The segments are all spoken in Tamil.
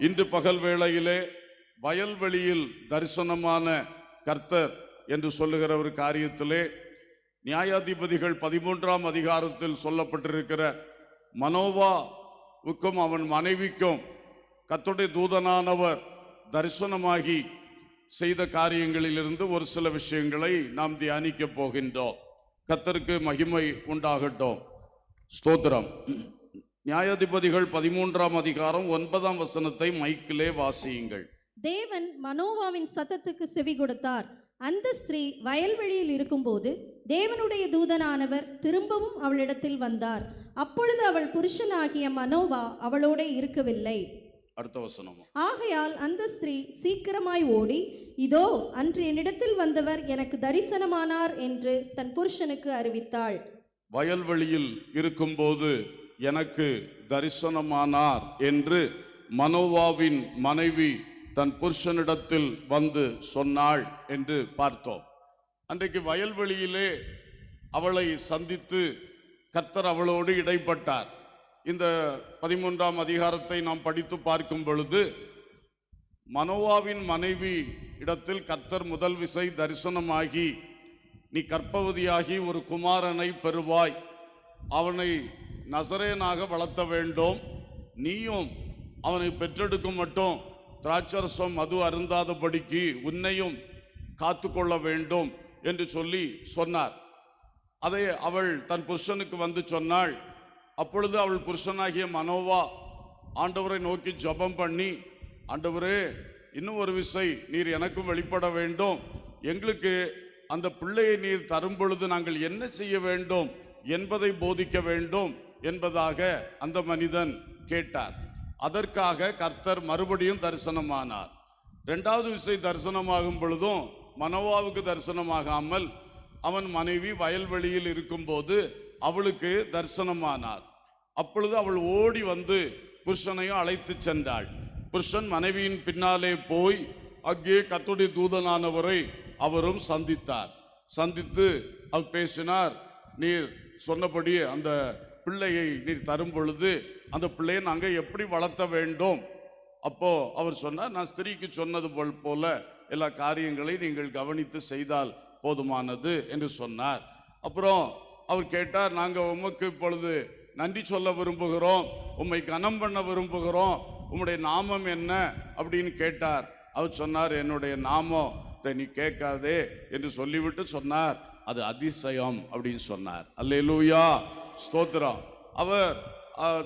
இன்று பகல் வேளையிலே வயல்வெளியில் தரிசனமான கர்த்தர் என்று சொல்லுகிற ஒரு காரியத்திலே நியாயாதிபதிகள் 13ஆம் அதிகாரத்தில் சொல்லப்பட்டிருக்கிற மனோவாவுக்கும் அவன் மனைவிக்கும் கர்த்தருடைய தூதனானவர் தரிசனமாகி செய்த காரியங்களிலிருந்து ஒரு சில விஷயங்களை நாம் தியானிக்க போகின்றோம். கர்த்தருக்கு மகிமை உண்டாகட்டும். ஸ்தோத்திரம். நியாயாதிபதிகள் 13ஆம் அதிகாரம் 9ஆம் வசனத்தை மைக்கிலே வாசியுங்கள். தேவன் மனோவாவின் சத்தத்துக்கு செவி கொடுத்தார். அந்த ஸ்திரீ வயல்வெளியில் இருக்கும்போது தேவனுடைய தூதனானவர் திரும்பவும் அவளிடத்தில் வந்தார். அப்பொழுது அவள் புருஷனாகிய மனோவா அவளோட இருக்கவில்லை. அடுத்த வசனம். ஆகையால் அந்த ஸ்திரீ சீக்கிரமாய் ஓடி, இதோ அன்று என்னிடத்தில் வந்தவர் எனக்கு தரிசனமானார் என்று தன் புருஷனுக்கு அறிவித்தாள். வயல்வெளியில் இருக்கும்போது எனக்கு தரிசனமானார் என்று மனோவாவின் மனைவி தன் புருஷனிடத்தில் வந்து சொன்னாள் என்று பார்த்தோம். அன்றைக்கு வயல்வெளியிலே அவளை சந்தித்து கர்த்தர் அவளோடு இடைப்பட்டார். இந்த 13ஆம் அதிகாரத்தை நாம் படித்து பார்க்கும் பொழுது மனோவாவின் மனைவி இடத்தில் கர்த்தர் முதல் விசை தரிசனமாகி, நீ கர்ப்பவதியாகி ஒரு குமாரனை பெறுவாய், அவனை நசரேனாக வளர்த்த வேண்டும், நீயும் அவனை பெற்றெடுக்கும் மட்டும் திராட்சரசம் மது அருந்தாதபடிக்கு உன்னையும் காத்து கொள்ள வேண்டும் என்று சொல்லி சொன்னார். அதை அவள் தன் புருஷனுக்கு வந்து சொன்னாள். அப்பொழுது அவள் புருஷனாகிய மனோவா ஆண்டவரை நோக்கி ஜெபம் பண்ணி, ஆண்டவரே, இன்னும் ஒரு விசை நீர் எனக்கும் வெளிப்பட வேண்டும், எங்களுக்கு அந்த பிள்ளையை நீர் தரும் பொழுது நாங்கள் என்ன செய்ய வேண்டும் என்பதை போதிக்க வேண்டும் என்பதாக அந்த மனிதன் கேட்டார். அதற்காக கர்த்தர் மறுபடியும் தரிசனமானார். 2வது விசை தரிசனமாகும் பொழுதும் மனோவாவுக்கு தரிசனமாகாமல் அவன் மனைவி வயல்வெளியில் இருக்கும்போது அவளுக்கு தரிசனமானார். அப்பொழுது அவள் ஓடி வந்து புருஷனையும் அழைத்து சென்றாள். புருஷன் மனைவியின் பின்னாலே போய் அங்கே கர்த்தருடைய தூதனானவரை அவரும் சந்தித்தார். சந்தித்து அவர் பேசினார், நீர் சொன்னபடி அந்த பிள்ளையை நீர் தரும் பொழுது அந்த பிள்ளையை நாங்கள் எப்படி வளர்த்த வேண்டும்? அப்போ அவர் சொன்னார், நான் ஸ்திரீக்கு சொன்னது போல எல்லா காரியங்களை நீங்கள் கவனித்து செய்தால் போதுமானது என்று சொன்னார். அப்புறம் அவர் கேட்டார், நாங்கள் உமக்கு இப்பொழுது நன்றி சொல்ல விரும்புகிறோம், உம்மை கனம் பண்ண விரும்புகிறோம், உம்முடைய நாமம் என்ன அப்படின்னு கேட்டார். அவர் சொன்னார், என்னுடைய நாமத்தை நீ கேட்காதே என்று சொல்லிவிட்டு சொன்னார், அது அதிசயம் அப்படின்னு சொன்னார். அல்லேலூயா, ஸ்தோத்திரம். அவர்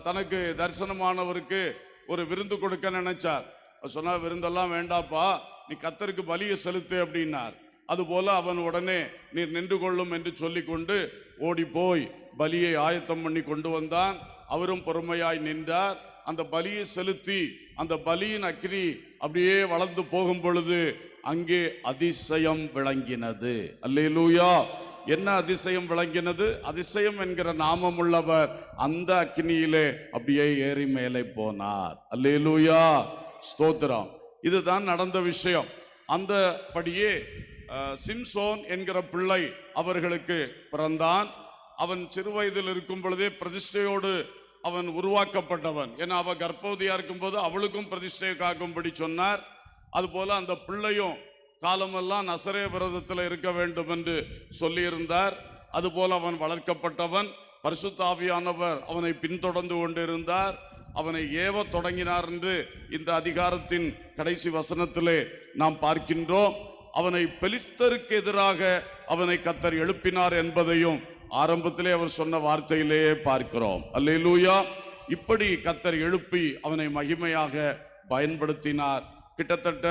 தனக்கு தரிசனமானவருக்கு ஒரு விருந்து கொடுக்க நினைச்சார். சொன்னார், விருந்தெல்லாம் வேண்டாப்பா, நீ கர்த்தருக்கு பலியை செலுத்து அப்படின்னார். அதுபோல அவன் உடனே நீர் நின்று கொள்ளும் என்று சொல்லி கொண்டு ஓடி போய் பலியை ஆயத்தம் பண்ணி கொண்டு வந்தான். அவரும் பொறுமையாய் நின்றார். அந்த பலியை செலுத்தி அந்த பலியின் அக்கினி அப்படியே வளர்ந்து போகும் பொழுது அங்கே அதிசயம் விளங்கினது. அல்லேலூயா. என்ன அதிசயம் விளங்கினது? அதிசயம் என்கிற நாமம் உள்ளவர் அந்த அக்கினியிலே அப்படியே ஏறி மேலே போனார். அல்லேலூயா, ஸ்தோத்திரம். இதுதான் நடந்த விஷயம். அந்த படியே சிம்சோன் என்கிற பிள்ளை அவர்களுக்கு பிறந்தான். அவன் சிறு வயதில் இருக்கும் பொழுதே பிரதிஷ்டையோடு அவன் உருவாக்கப்பட்டவன். ஏன்னா அவ கர்ப்பவதியா இருக்கும்போது அவளுக்கும் பிரதிஷ்டையை காக்கும்படி சொன்னார். அதுபோல அந்த பிள்ளையும் காலமெல்லாம் நசரே விரதத்தில் இருக்க வேண்டும் என்று சொல்லியிருந்தார். அதுபோல அவன் வளர்க்கப்பட்டவன். பரிசுத்த ஆவியானவர் அவனை பின்தொடர்ந்து கொண்டிருந்தார். அவனை ஏவ தொடங்கினார் என்று இந்த அதிகாரத்தின் கடைசி வசனத்திலே நாம் பார்க்கின்றோம். அவனை பெலிஸ்தருக்கு எதிராக அவனை கர்த்தர் எழுப்பினார் என்பதையும் ஆரம்பத்திலே அவர் சொன்ன வார்த்தையிலேயே பார்க்கிறோம். அல்லேலூயா. இப்படி கர்த்தர் எழுப்பி அவனை மகிமையாக பயன்படுத்தினார். கிட்டத்தட்ட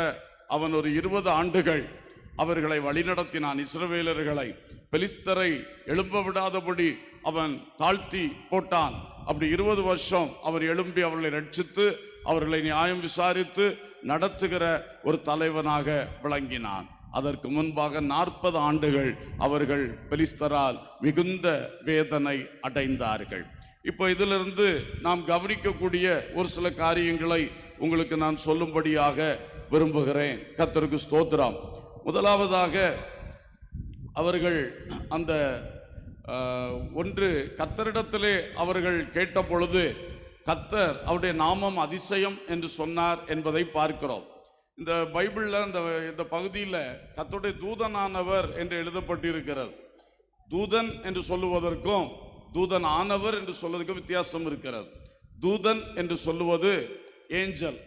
அவன் ஒரு 20 ஆண்டுகள் அவர்களை வழிநடத்தினான். இஸ்ரவேலர்களை பெலிஸ்தரை எழும்ப விடாதபடி அவன் தாழ்த்தி போட்டான். அப்படி 20 வருஷம் அவர் எழும்பி அவர்களை ரட்சித்து அவர்களை நியாயம் விசாரித்து நடத்துகிற ஒரு தலைவனாக விளங்கினான். அதற்கு முன்பாக 40 ஆண்டுகள் அவர்கள் பெலிஸ்தரால் மிகுந்த வேதனை அடைந்தார்கள். இப்போ இதிலிருந்து நாம் கவனிக்கக்கூடிய ஒரு சில காரியங்களை உங்களுக்கு நான் சொல்லும்படியாக விரும்புகிறேன். கர்த்தருக்கு ஸ்தோத்திரம். முதலாவதாக அவர்கள் அந்த ஒன்று கர்த்தரிடத்திலே அவர்கள் கேட்ட பொழுது கர்த்தர் அவருடைய நாமம் அதிசயம் என்று சொன்னார் என்பதை பார்க்கிறோம். இந்த பைபிள்ல இந்த பகுதியில் கர்த்தருடைய தூதனானவர் என்று எழுதப்பட்டிருக்கிறது. தூதன் என்று சொல்லுவதற்கும் தூதன் ஆனவர் என்று சொல்வதற்கும் வித்தியாசம் இருக்கிறது. தூதன் என்று சொல்லுவது ஏஞ்சல்,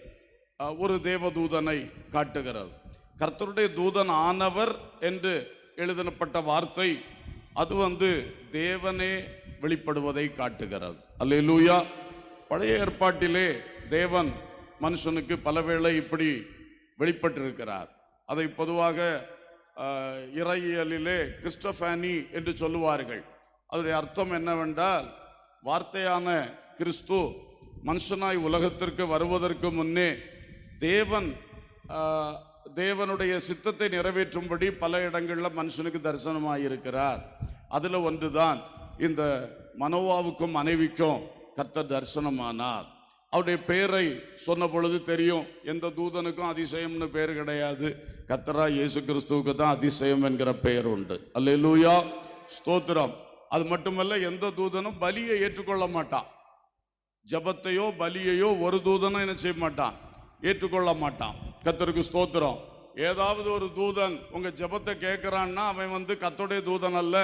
ஒரு தேவதூதனை காட்டுகிறது. கர்த்தருடைய தூதன் ஆனவர் என்று எழுதப்பட்ட வார்த்தை அது தேவனே வெளிப்படுவதை காட்டுகிறது. அல்லேலூயா. பழைய ஏற்பாட்டிலே தேவன் மனுஷனுக்கு பலவேளை இப்படி வெளிப்பட்டிருக்கிறார். அதை பொதுவாக இறையியலிலே கிறிஸ்டோபானி என்று சொல்லுவார்கள். அதனுடைய அர்த்தம் என்னவென்றால், வார்த்தையான கிறிஸ்து மனுஷனாய் உலகத்திற்கு வருவதற்கு முன்னே தேவனுடைய சித்தத்தை நிறைவேற்றும்படி பல இடங்களில் மனுஷனுக்கு தரிசனமாயிருக்கிறார். அதில் ஒன்றுதான் இந்த மனோவாவுக்கும் மனைவிக்கும் கர்த்தர் தரிசனமானார். அவருடைய பெயரை சொன்ன பொழுது தெரியும், எந்த தூதனுக்கும் அதிசயம்னு பெயர் கிடையாது. கர்த்தரா இயேசு கிறிஸ்துவுக்கு தான் அதிசயம் என்கிற பெயர் உண்டு. அல்லேலூயா, ஸ்தோத்திரம். அது மட்டுமல்ல, எந்த தூதனும் பலியை ஏற்றுக்கொள்ள மாட்டான். ஜபத்தையோ பலியையோ ஒரு தூதனும் என்ன செய்ய மாட்டான், ஏற்றுக்கொள்ள மாட்டான். கர்த்தருக்கு ஸ்தோத்திரம். ஏதாவது ஒரு தூதன் உங்க ஜபத்தை கேட்கிறான்னா அவன் கர்த்தருடைய தூதன் அல்ல,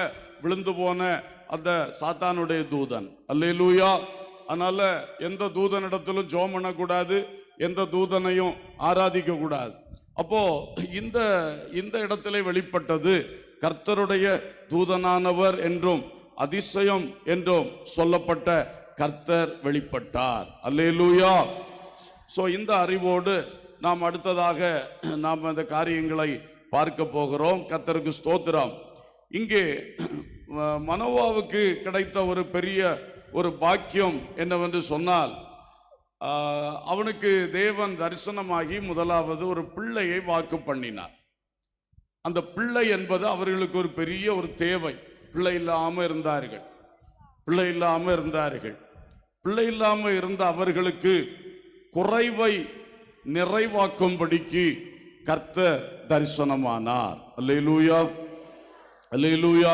விழுந்து போன அந்த சாத்தானுடைய தூதன். அல்லேலூயா. அதனால எந்த தூதனிடத்திலும் ஜெபம் பண்ணக்கூடாது, எந்த தூதனையும் ஆராதிக்க கூடாது. அப்போ இந்த இடத்திலே வெளிப்பட்டது கர்த்தருடைய தூதனானவர் என்றும் அதிசயம் என்றும் சொல்லப்பட்ட கர்த்தர் வெளிப்பட்டார். அல்லேலூயா. சோ இந்த அறிவோடு நாம் அடுத்ததாக நாம் அந்த காரியங்களை பார்க்க போகிறோம். கர்த்தருக்கு ஸ்தோத்திரம். இங்கே மனோவாவுக்கு கிடைத்த ஒரு பெரிய ஒரு பாக்கியம் என்னவென்று சொன்னால், அவனுக்கு தேவன் தரிசனமாகி முதலாவது ஒரு பிள்ளையை வாக்கு பண்ணினார். அந்த பிள்ளை என்பது அவர்களுக்கு ஒரு பெரிய ஒரு தேவை. பிள்ளை இல்லாம இருந்தார்கள். பிள்ளை இல்லாம இருந்த அவர்களுக்கு குறைவை நிறைவாக்கும்படிக்கு கர்த்தர் தரிசனமானார். அல்லேலூயா, அல்லேலூயா.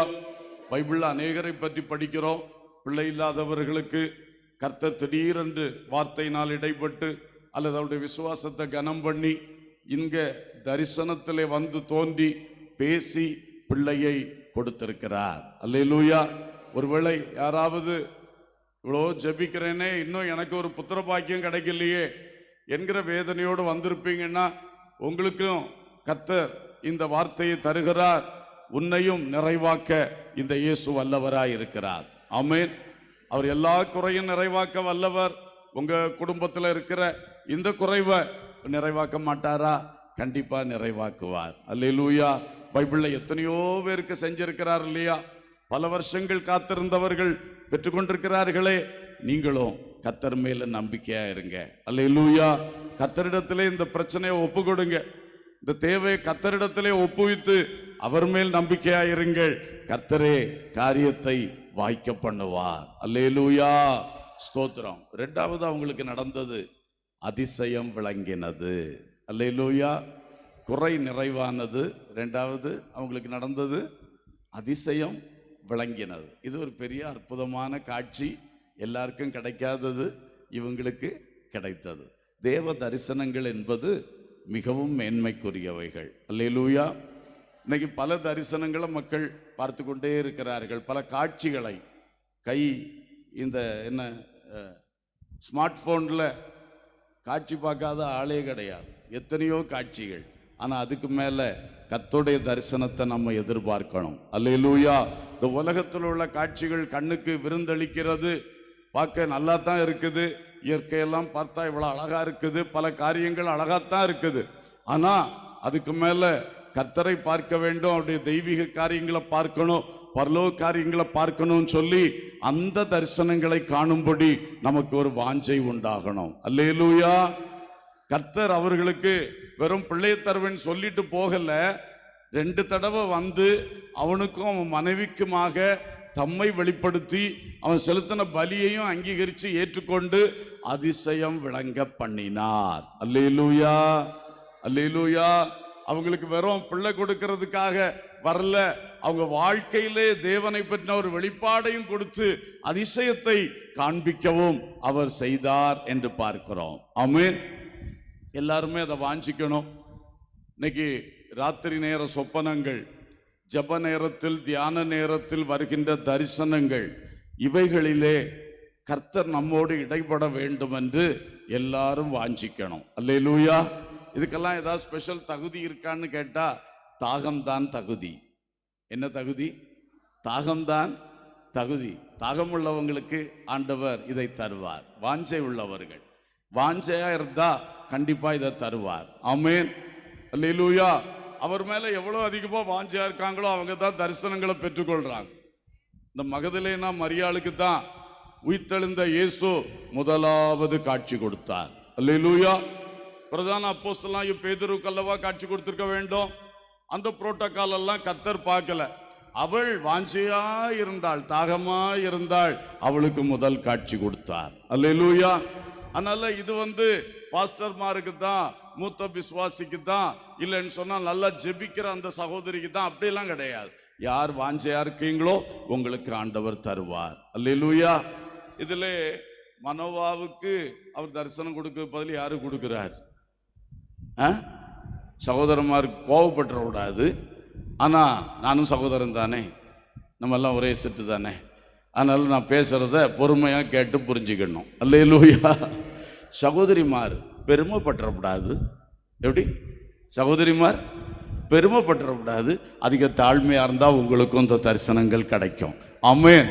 பைபிள்ல அநேகரை பற்றி படிக்கிறோம். பிள்ளை இல்லாதவர்களுக்கு கர்த்தர் திடீரென்று வார்த்தையினால் இடைப்பட்டு அல்லது அவருடைய விசுவாசத்தை கனம் பண்ணி இங்க தரிசனத்திலே தோன்றி பேசி பிள்ளையை கொடுத்திருக்கிறார். அல்லேலூயா. ஒருவேளை யாராவது இவ்வளோ ஜெபிக்கிறேனே, இன்னும் எனக்கு ஒரு புத்திர பாக்கியம் கிடைக்கலையே என்கிற வேதனையோடு வந்திருப்பீங்கன்னா, உங்களுக்கும் கர்த்தர் இந்த வார்த்தையை தருகிறார். உன்னையும் நிறைவாக்க இந்த இயேசு வல்லவராய் இருக்கிறார். ஆமென். அவர் எல்லா குறையும் நிறைவாக்க வல்லவர். உங்க குடும்பத்தில் இருக்கிற இந்த குறைவை நிறைவாக்க மாட்டாரா? கண்டிப்பா நிறைவாக்குவார். அல்லேலூயா. பைபிள்ல எத்தனையோ பேருக்கு செஞ்சிருக்கிறார் இல்லையா? பல வருஷங்கள் காத்திருந்தவர்கள் பெற்றுக்கொண்டிருக்கிறார்களே. நீங்களும் கர்த்தர் மேல நம்பிக்கையா இருங்க. அல்லேலூயா. கர்த்தரிடத்திலே இந்த பிரச்சனையை ஒப்பு கொடுங்க. இந்த தேவையை கர்த்தரிடத்திலே ஒப்புவித்து அவர் மேல் நம்பிக்கையா இருங்கள். கர்த்தரே காரியத்தை வாய்க்க பண்ணுவார். அல்லேலூயா, ஸ்தோத்திரம். இரண்டாவது அவங்களுக்கு நடந்தது அதிசயம் விளங்கினது. அல்லேலூயா. குறை நிறைவானது. இரண்டாவது அவங்களுக்கு நடந்தது அதிசயம் விளங்கினது. இது ஒரு பெரிய அற்புதமான காட்சி. எல்லாருக்கும் கிடைக்காதது இவங்களுக்கு கிடைத்தது. தேவ தரிசனங்கள் என்பது மிகவும் மேன்மைக்குரியவைகள். அல்லேலூயா. இன்னைக்கு பல தரிசனங்களை மக்கள் பார்த்து கொண்டே இருக்கிறார்கள். பல காட்சிகளை இந்த ஸ்மார்ட் போன்ல காட்சி பார்க்காத ஆளே கிடையாது. எத்தனையோ காட்சிகள். ஆனால் அதுக்கு மேலே கர்த்தருடைய தரிசனத்தை நம்ம எதிர்பார்க்கணும். அல்லேலூயா. இந்த உலகத்தில் உள்ள காட்சிகள் கண்ணுக்கு விருந்தளிக்கிறது, பார்க்க நல்லா தான் இருக்குது. இயற்கையெல்லாம் பார்த்தா இவ்வளோ அழகா இருக்குது, பல காரியங்கள் அழகாத்தான் இருக்குது. ஆனால் அதுக்கு மேலே கர்த்தரை பார்க்க வேண்டும், அவருடைய தெய்வீக காரியங்களை பார்க்கணும், பரலோக காரியங்களை பார்க்கணும்னு சொல்லி அந்த தரிசனங்களை காணும்படி நமக்கு ஒரு வாஞ்சை உண்டாகணும். அல்லேலூயா. கர்த்தர் அவர்களுக்கு வெறும் பிள்ளையை தருவேன்னு சொல்லிட்டு போகல, 2 தடவை அவனுக்கும் அவன் மனைவிக்குமாக தம்மை வெளிப்படுத்தி அவன் செலுத்தின பலியையும் அங்கீகரித்து ஏற்றுக்கொண்டு அதிசயம் விளங்க பண்ணினார். அல்லேலூயா, அல்லேலூயா. அவங்களுக்கு வெறும் பிள்ளை கொடுக்கிறதுக்காக வரல, அவங்க வாழ்க்கையிலே தேவனை பற்றின ஒரு வெளிப்பாடையும் கொடுத்து அதிசயத்தை காண்பிக்கவும் அவர் செய்தார் என்று பார்க்கிறோம். ஆமென். எல்லாருமே அதை வாஞ்சிக்கணும். இன்னைக்கு ராத்திரி நேர சொப்பனங்கள், ஜப நேரத்தில் தியான நேரத்தில் வருகின்ற தரிசனங்கள், இவைகளிலே கர்த்தர் நம்மோடு இடைப்பட வேண்டும் என்று எல்லாரும் வாஞ்சிக்கணும். அல்லேலூயா. இதுக்கெல்லாம் ஏதாவது ஸ்பெஷல் தகுதி இருக்கான்னு கேட்டா தாகம்தான் தகுதி. என்ன தகுதி? தாகம்தான் தகுதி. தாகம் உள்ளவங்களுக்கு ஆண்டவர் இதை தருவார். வாஞ்சை உள்ளவர்கள், வாஞ்சையா இருந்தா கண்டிப்பா இதை தருவார். ஆமென். அல்லேலூயா. அவர் மேல எவ்வளவு அதிகமா வாஞ்சையா இருக்காங்களோ அவங்க தான் தரிசனங்களை பெற்றுக்கொள்றாங்க. இந்த மகதலேனா மரியாளுக்கு தான் உயிர்த்தெழுந்த இயேசு முதலாவது காட்சி கொடுத்தார். அல்லேலூயா. பிரதான அப்போஸ்தலனாகிய பேதுருக்கு அல்லவா காட்சி கொடுத்திருக்க வேண்டும். அந்த புரோட்டோகால் எல்லாம் கர்த்தர் பார்க்கல. அவள் வாஞ்சையா இருந்தாள், தாகமா இருந்தாள், அவளுக்கு முதல் காட்சி கொடுத்தார். அல்லேலூயா. அதனால இது பாஸ்டர்மாருக்கு தான், மூத்த விசுவாசிக்கு தான், இல்லைன்னு சொன்னா நல்லா ஜெபிக்கிற அந்த சகோதரிக்கு தான், அப்படியெல்லாம் கிடையாது. யார் வாஞ்சையா இருக்கீங்களோ உங்களுக்கு ஆண்டவர் தருவார். அல்லேலூயா. இதுல மனோவாவுக்கு அவர் தரிசனம் கொடுக்க பதில் யாரு கொடுக்கிறார்? சகோதரன்மாருக்கு கோவப்பட்டுற கூடாது. ஆனா நானும் சகோதரன் தானே, நம்ம எல்லாம் ஒரே செட்டு தானே. அதனால நான் பேசுறத பொறுமையா கேட்டு புரிஞ்சுக்கணும். அல்லேலூயா. சகோதரிமார் பெருமைப்பட்டுறக்கூடாது. எப்படி? சகோதரிமார் பெருமைப்பட்டுறக்கூடாது. அதிக தாழ்மையா இருந்தா உங்களுக்கும் இந்த தரிசனங்கள் கிடைக்கும். ஆமென்.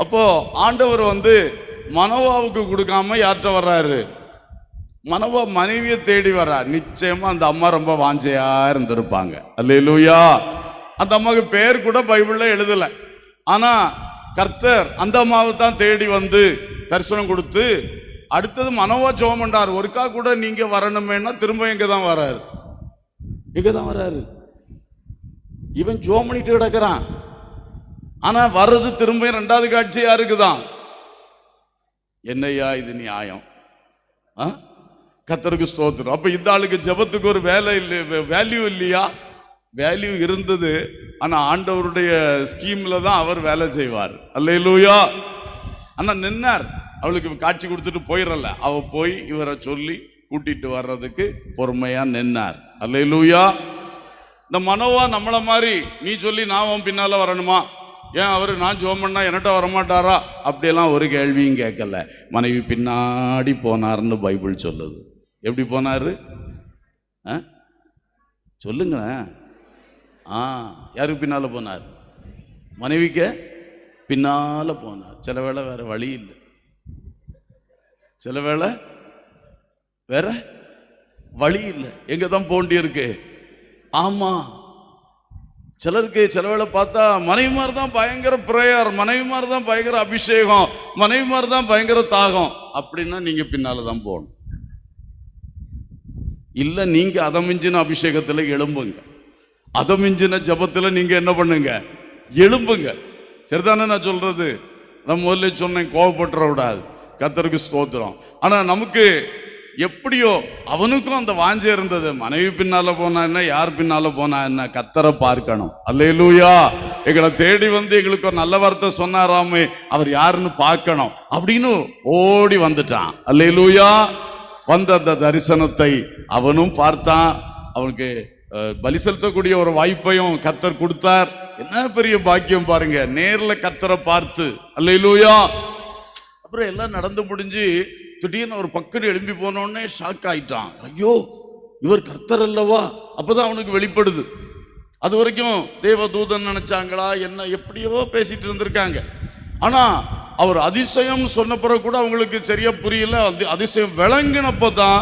அப்போ ஆண்டவர் மனோவாவுக்கு கொடுக்காம யார்கிட்ட வர்றாரு? மனோவா மனைவியை தேடி வர்றார். நிச்சயமா அந்த அம்மா ரொம்ப வாஞ்சையா இருந்திருப்பாங்க. அல்லேலூயா. அந்த அம்மாவுக்கு பேர் கூட பைபிள்ல எழுதல. ஆனா கர்த்தர் அந்த அம்மாவை தான் தேடி தரிசனம் கொடுத்து அடுத்தது மனோவா ஜெபம் பண்றார். ஒருக்கா கூட நீங்க வரணுமேனா திரும்ப எங்க தான் வர்றாரு? இங்கதான் வர்றாரு. இவன் ஜெபம் பண்ணிட்டு கிடக்கிறான். ஆனா வர்றது திரும்ப இரண்டாவது காட்சி யாருக்குதான்? என்னையா இது நியாயம்? கர்த்தருக்கு ஸ்தோத்திரம். அப்ப இந்த ஆளுக்கு ஜெபத்துக்கு ஒரு வேல்யூ இல்லையா? வேல்யூ இருந்தது. ஆனா ஆண்டவருடைய ஸ்கீம்ல தான் அவர் வேலை செய்வார். அல்லேலூயா. ஆனா நின்னார். அவளுக்கு காட்சி கொடுத்துட்டு போயிடல. அவ போய் இவரை சொல்லி கூட்டிட்டு வர்றதுக்கு பொறுமையா நின்னார். அல்லேலூயா. இந்த மனோவா நம்மள மாதிரி நீ சொல்லி நான் உன் பின்னால வரணுமா? ஏன் அவரு நான் ஜெபம் பண்ணா என்கிட்ட வரமாட்டாரா? அப்படியெல்லாம் ஒரு கேள்வியும் கேட்கல. மனைவி பின்னாடி போனார்னு பைபிள் சொல்லுது. எப்படி போனாரு? சொல்லுங்க. யாருக்கு பின்னால போனார்? மனைவிக்கு பின்னால போனார். சில வேளை வேற வழி இல்லை, சில வேளை வேற வழி இல்லை. எங்க தான் போண்டி இருக்கு. ஆமா, சிலருக்கு சில வேளை பார்த்தா மனைவிமார் தான் பயங்கர பிரேயர், மனைவிமார் தான் பயங்கர அபிஷேகம், மனைவிமார் தான் பயங்கர தாகம். அப்படின்னா நீங்க பின்னால தான் போகணும். இல்ல நீங்க அதமிஞ்சின அபிஷேகத்துல எழும்புங்க, அதமிஞ்சின ஜபத்துல நீங்க என்ன பண்ணுங்க? எழும்புங்க. சரிதானே நான் சொல்றது? நான் முதல்ல சொன்னேன், கோவப்பட்டுற விடாது. கர்த்தருக்கு ஸ்தோத்திரம். ஆனா நமக்கு எப்படியோ அவனுக்கும் அந்த வாஞ்சை இருந்தது. மனைவி பின்னால போனா என்ன, யார் பின்னால போனா என்ன, கர்த்தரை பார்க்கணும். அல்லேலூயா. எங்களை தேடி எங்களுக்கு ஒரு நல்ல வார்த்தை சொன்னாராமே, அவர் யாருன்னு பார்க்கணும் அப்படின்னு ஓடி வந்துட்டான். அல்லேலூயா. வந்த அந்த தரிசனத்தை அவனும் பார்த்தான். அவனுக்கு பலி செலுத்தக்கூடிய ஒரு வாய்ப்பையும் கர்த்தர் கொடுத்தார். என்ன பெரிய பாக்கியம் பாருங்க, நேர்ல கர்த்தரை பார்த்து. அல்லேலூயா. அப்புறம் எல்லாம் நடந்து முடிஞ்சு திடீர்னு ஒரு பக்கம் எழும்பி போனோடனே ஷாக் ஆயிட்டான். ஐயோ, இவர் கர்த்தர் அல்லவா? அப்பதான் அவனுக்கு வெளிப்படுது. அது வரைக்கும் தேவதூதன் நினைச்சாங்களா என்ன, எப்படியோ பேசிட்டு இருந்திருக்காங்க. ஆனா அவர் அதிசயம் சொன்ன பிறகு கூட அவங்களுக்கு சரியா புரியல. அதிசயம் விளங்கினப்பதான்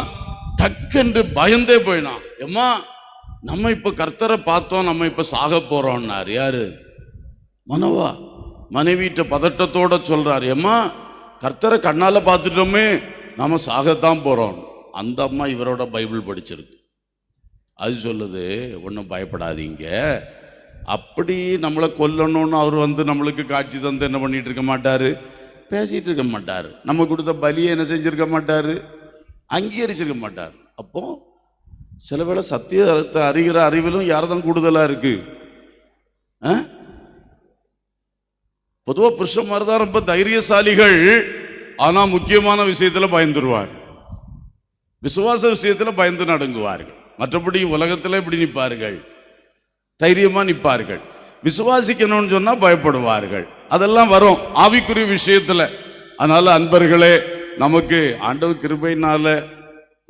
டக்குன்னு பயந்தே போயினான். ஏம்மா, நம்ம இப்ப கர்த்தரை பார்த்தோம், நம்ம இப்ப சாக போறோம்னாரு. யாரு? மனோவா. மனைவிட்ட பதட்டத்தோட சொல்றாரு, ஏம்மா கர்த்தரை கண்ணால பார்த்துட்டோமே, நாம சாகத்தான் போறோம். அந்த அம்மா இவரோட பைபிள் படிச்சிருக்கு. அது சொல்லுது, ஒன்றும் பயப்படாதீங்க, அப்படி நம்மளை கொல்லணும்னு அவர் நம்மளுக்கு காட்சி தந்து என்ன பண்ணிட்டு இருக்க மாட்டாரு, பேசிட்டு இருக்க மாட்டாரு. நம்ம கொடுத்த பலியை என்ன செஞ்சிருக்க மாட்டாரு, அங்கீகரிச்சிருக்க மாட்டார். அப்போ சில வேளை சத்தியத்தை அறிகிற அறிவிலும் யார்தான் கூடுதலா இருக்கு? பொதுவா புருஷன்மார் தான் ரொம்ப தைரியசாலிகள். ஆனா முக்கியமான விஷயத்துல பயந்துருவார், விசுவாச விஷயத்துல பயந்து நடுங்குவார்கள். மற்றபடி உலகத்துல இப்படி நிற்பார்கள், தைரியமா நிற்பார்கள். விசுவாசிக்கணும்னு சொன்னா பயப்படுவார்கள். அதெல்லாம் வரும் ஆவிக்குரிய விஷயத்துல. அதனால அன்பர்களே, நமக்கு ஆண்டவர் கிருபையினால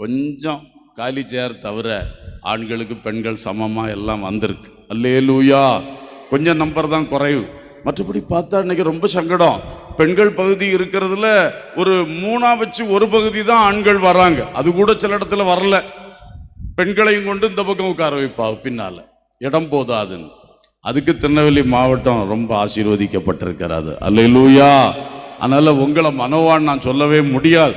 கொஞ்சம் காலி சேர் தவிர ஆண்களுக்கு பெண்கள் சமமா எல்லாம் வந்திருக்கு. அல்லேலூயா. கொஞ்சம் நம்பர் தான் குறைவு. மற்றபடி பார்த்தா இன்னைக்கு ரொம்ப சங்கடம். பெண்கள் பகுதி இருக்கிறதுல ஒரு 3ஆ வச்சு ஒரு பகுதி தான் ஆண்கள் வராங்க. அது கூட சில இடத்துல வரல. பெண்களையும் கொண்டு இந்த பக்கம் உட்கார வைப்பா, பின்னால இடம் போதாதுன்னு. அதுக்கு திருநெல்வேலி மாவட்டம் ரொம்ப ஆசீர்வதிக்கப்பட்டிருக்கிறது. அல்லேலூயா. அதனால உங்களை மனோவான் நான் சொல்லவே முடியாது.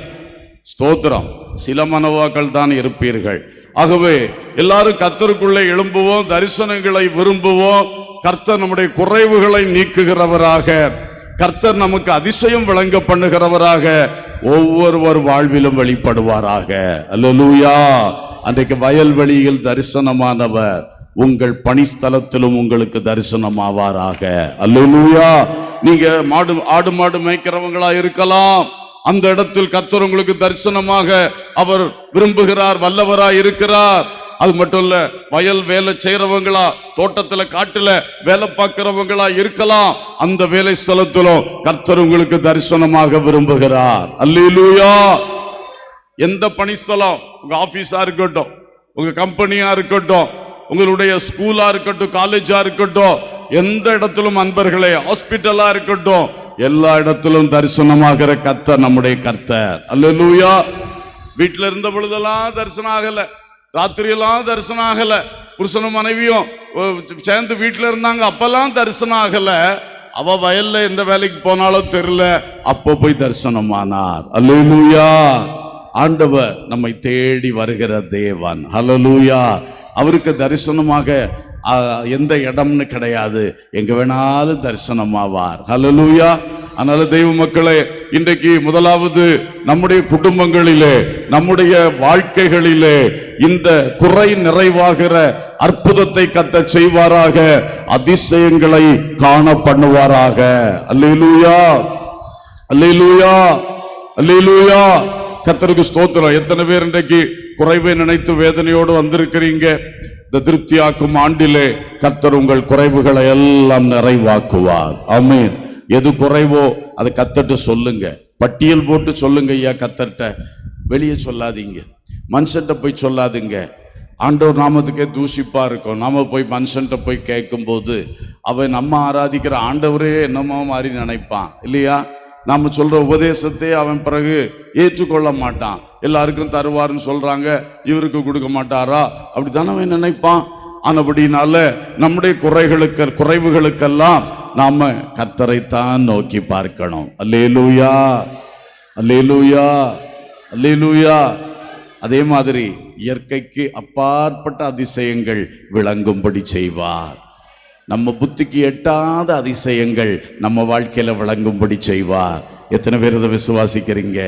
ஸ்தோத்திரம். சில மனோவாக்கள் தான் இருப்பீர்கள். ஆகவே எல்லாரும் கர்த்தருக்குள்ளே எழும்புவோம், தரிசனங்களை விரும்புவோம். கர்த்தர் நம்முடைய குறைவுகளை நீக்குகிறவராக, கர்த்தர் நமக்கு அதிசயம் விளங்க பண்ணுகிறவராக ஒவ்வொருவர் வாழ்விலும் வெளிப்படுவாராக. அல்லேலூயா. அன்றைக்கு வயல்வெளியில் தரிசனமானவர் உங்கள் பணிஸ்தலத்திலும் உங்களுக்கு தரிசனமாவாராக. அல்லேலூயா. நீங்க ஆடு மாடு மேய்க்கிறவங்களா இருக்கலாம். அந்த இடத்தில் கர்த்தர் உங்களுக்கு தரிசனமாக அவர் விரும்புகிறார், வல்லவராய் இருக்கிறார். அது மட்டும் இல்ல, வயல் வேலை செய்யறவங்களா, தோட்டத்துல காட்டுல வேலை பார்க்கிறவங்களா இருக்கலாம். அந்த வேலை ஸ்தலத்திலும் கர்த்தர் உங்களுக்கு தரிசனமாக விரும்புகிறார். அல்லேலூயா. எந்த பணிஸ்தலம், உங்க ஆபீஸா இருக்கட்டும், உங்க கம்பெனியா இருக்கட்டும், உங்களுடைய ஸ்கூலா இருக்கட்டும், காலேஜா இருக்கட்டும், எந்த இடத்திலும் அன்பர்களே, ஹாஸ்பிட்டலா இருக்கட்டும், எல்லா இடத்திலும் தரிசனமாகிற கர்த்தர் நம்முடைய கர்த்தர். அல்லேலூயா. வீட்டுல இருந்த பொழுதெல்லாம் தரிசனம் ஆகல, ராத்திரியெல்லாம் தரிசனம் ஆகல, புருஷனும் மனைவியும் சேர்ந்து வீட்டுல இருந்தாங்க, அப்பெல்லாம் தரிசனம் ஆகல. அவ வயல்ல எந்த வேலைக்கு போனாலும் தெரியல, அப்போ போய் தரிசனமானார். அல்லேலூயா. ஆண்டவர் நம்மை தேடி வருகிற தேவன். ஹல்லேலூயா. அவருக்கு தரிசனமாக எந்த இடம்னு கிடையாது, எங்க வேணாலும் தரிசனமாவார். ஹல்லேலூயா. அதனால தெய்வ மக்களே, இன்றைக்கு முதலாவது நம்முடைய குடும்பங்களிலே, நம்முடைய வாழ்க்கைகளிலே இந்த குறை நிறைவாகிற அற்புதத்தை கர்த்தர் செய்வாராக, அதிசயங்களை காண பண்ணுவாராக. அல்லேலூயா. அல்லேலூயா. அல்லேலூயா. கர்த்தருக்கு ஸ்தோத்திரம். எத்தனை பேர் இன்றைக்கு குறைவை நினைத்து வேதனையோடு வந்திருக்கிறீங்க? இந்த திருப்தியாக்கும் ஆண்டிலே கர்த்தர் உங்கள் குறைவுகளை எல்லாம் நிறைவாக்குவார். ஆமென். எது குறைவோ அதை கர்த்தர்ட்ட சொல்லுங்க, பட்டியல் போட்டு சொல்லுங்க. ஐயா கர்த்தர்ட்ட வெளியே சொல்லாதீங்க, மனுஷன்ட்ட போய் சொல்லாதீங்க. ஆண்டவர் நாமத்துக்கே தூசிப்பா இருக்கும். நாம போய் மனுஷன்ட்ட போய் கேட்கும் போது அவன் நம்ம ஆராதிக்கிற ஆண்டவரே என்னமோ மாதிரி நினைப்பான் இல்லையா? நாம சொல்ற உபதேசத்தை அவன் பிறகு ஏற்றுக்கொள்ள மாட்டான். எல்லாருக்கும் தருவாருன்னு சொல்றாங்க, இவருக்கு கொடுக்க மாட்டாரா, அப்படித்தானே அவன் நினைப்பான். ஆனபடினால நம்முடைய குறைவுகளுக்கெல்லாம் நாம கர்த்தரைத்தான் நோக்கி பார்க்கணும். அல்லேலூயா. அல்லேலூயா. அல்லேலூயா. அதே மாதிரி இயற்கைக்கு அப்பாற்பட்ட அதிசயங்கள் விளங்கும்படி செய்வார். நம்ம புத்திக்கு எட்டாத அதிசயங்கள் நம்ம வாழ்க்கையில விளங்கும்படி செய்வார். எத்தனை பேர் இதை விசுவாசிக்கிறீங்க?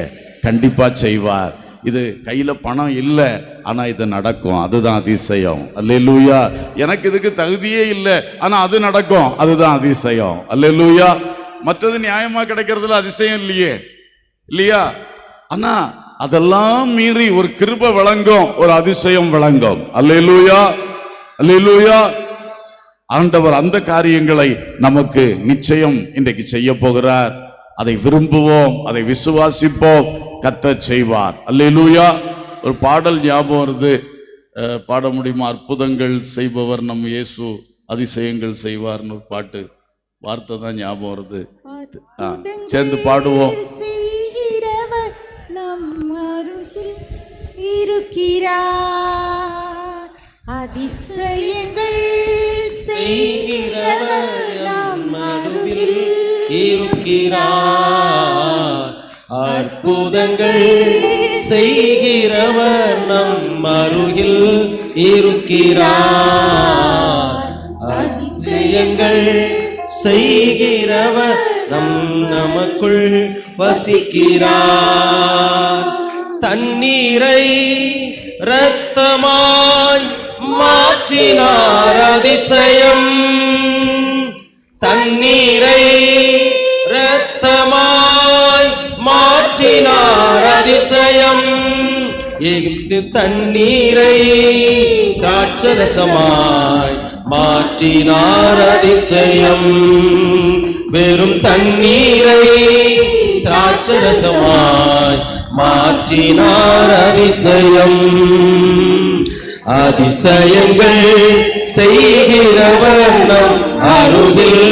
கண்டிப்பா செய்வார். இது கையில பணம் இல்லை, ஆனா இது நடக்கும், அதுதான் அதிசயம். அல்லேலூயா. எனக்கு இதுக்கு தகுதியே இல்லை, ஆனா அது நடக்கும், அதுதான் அதிசயம். அல்லேலூயா. மற்றது நியாயமா கிடைக்கிறதுல அதிசயம் இல்லையே, இல்லையா? ஆனா அதெல்லாம் மீறி ஒரு கிருபை விளங்கும், ஒரு அதிசயம் விளங்கும். அல்லேலூயா. அல்லேலூயா. ஆண்டவர் அந்த காரியங்களை நமக்கு நிச்சயம் இன்றைக்கு செய்ய போகிறார். அதை விரும்புவோம், அதை விசுவாசிப்போம், கர்த்தர் செய்வார். அல்லேலூயா. ஒரு பாடல் ஞாபகம் வருது, பாட முடியுமா? அற்புதங்கள் செய்பவர் நம் இயேசு, அதிசயங்கள் செய்வார்னு ஒரு பாட்டு, வார்த்தை தான் ஞாபகம் வருது. சேர்ந்து பாடுவோம். அதிசயங்கள் செய்கிறவர் நம் அருகில் இருக்கிறார். அற்புதங்கள் செய்கிறவர் நம் அருகில் இருக்கிறார். அதிசயங்கள் செய்கிறவர் நமக்குள் வசிக்கிறார். தண்ணீரை இரத்தமாய் மாற்றினார் அதிசயம். தண்ணீரை இரத்தமாய் மாற்றினார் அதிசயம். எகிப்து தண்ணீரை திராட்சரசமாய் மாற்றினார் அதிசயம். வெறும் தண்ணீரை திராட்சரசமாய் மாற்றினார் அதிசயம். அதிசயங்கள் செய்கிறவர் நம் அருகில்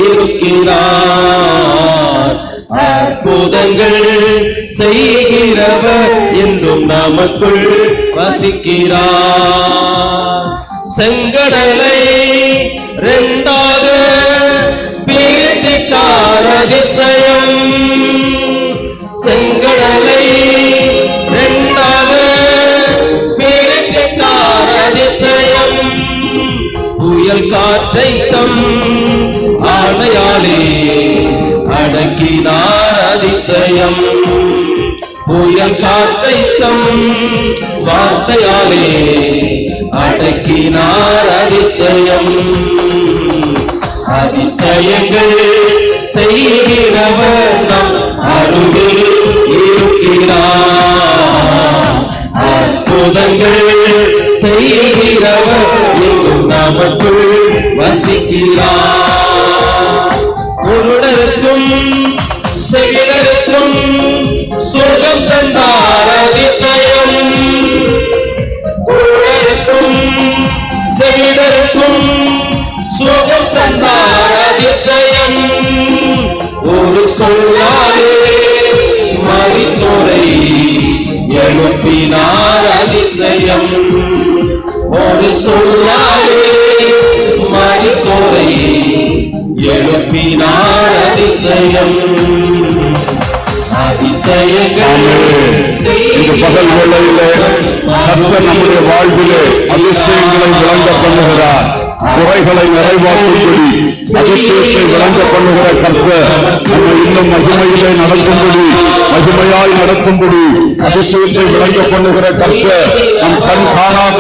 இருக்கிறார். அற்புதங்கள் செய்கிறவர் என்றும் நமக்குள் வசிக்கிறார். செங்கடலை இரண்டாக பிரித்தார் அதிசயம். செங்கடலை இரண்டாக பிரித்தார் அதிசயம். புயல் காற்றை தம் ஆணையாலே அடக்கினார் அதிசயம். புயல் காற்றை தம் வார்த்தையாலே அடக்கினார் அதிசயம். அதிசயங்கள் செய்கிறவர் நம் அருகில் இருக்கிறார். அற்புதங்கள் செய்கிறவர் எங்கும் நமக்குள் வசிக்கிறார். குருடருக்கும் செவிடருக்கும் சுகம் தந்தார் அதிசயம். குருடருக்கும் செவிடருக்கும் சுகம் தந்தார் அதிசயம். ஒரு சொல்லாலே மரித்தோரை எழுப்பினார் அதிசயம். ஒரு சொல்லாலே மரித்தோரை எழுப்பினார் அதிசயம். அதிசயங்கள் இந்த பகல் வேளையிலே கர்த்தர் நம்முடைய வாழ்விலே அதிசயங்களை விளங்க பண்ணுகிறார். குறைகளை நிறைவாக்கும்படி அதிசயத்தை விளங்க பண்ணுகிற கர்த்தர் நம்மை இன்னும் மகிமையிலே நடத்தும்படி, மகிமையாய் நடத்தும்படி அதிசயத்தை விளங்க பண்ணுகிற கர்த்தர் நம் கண் காணாத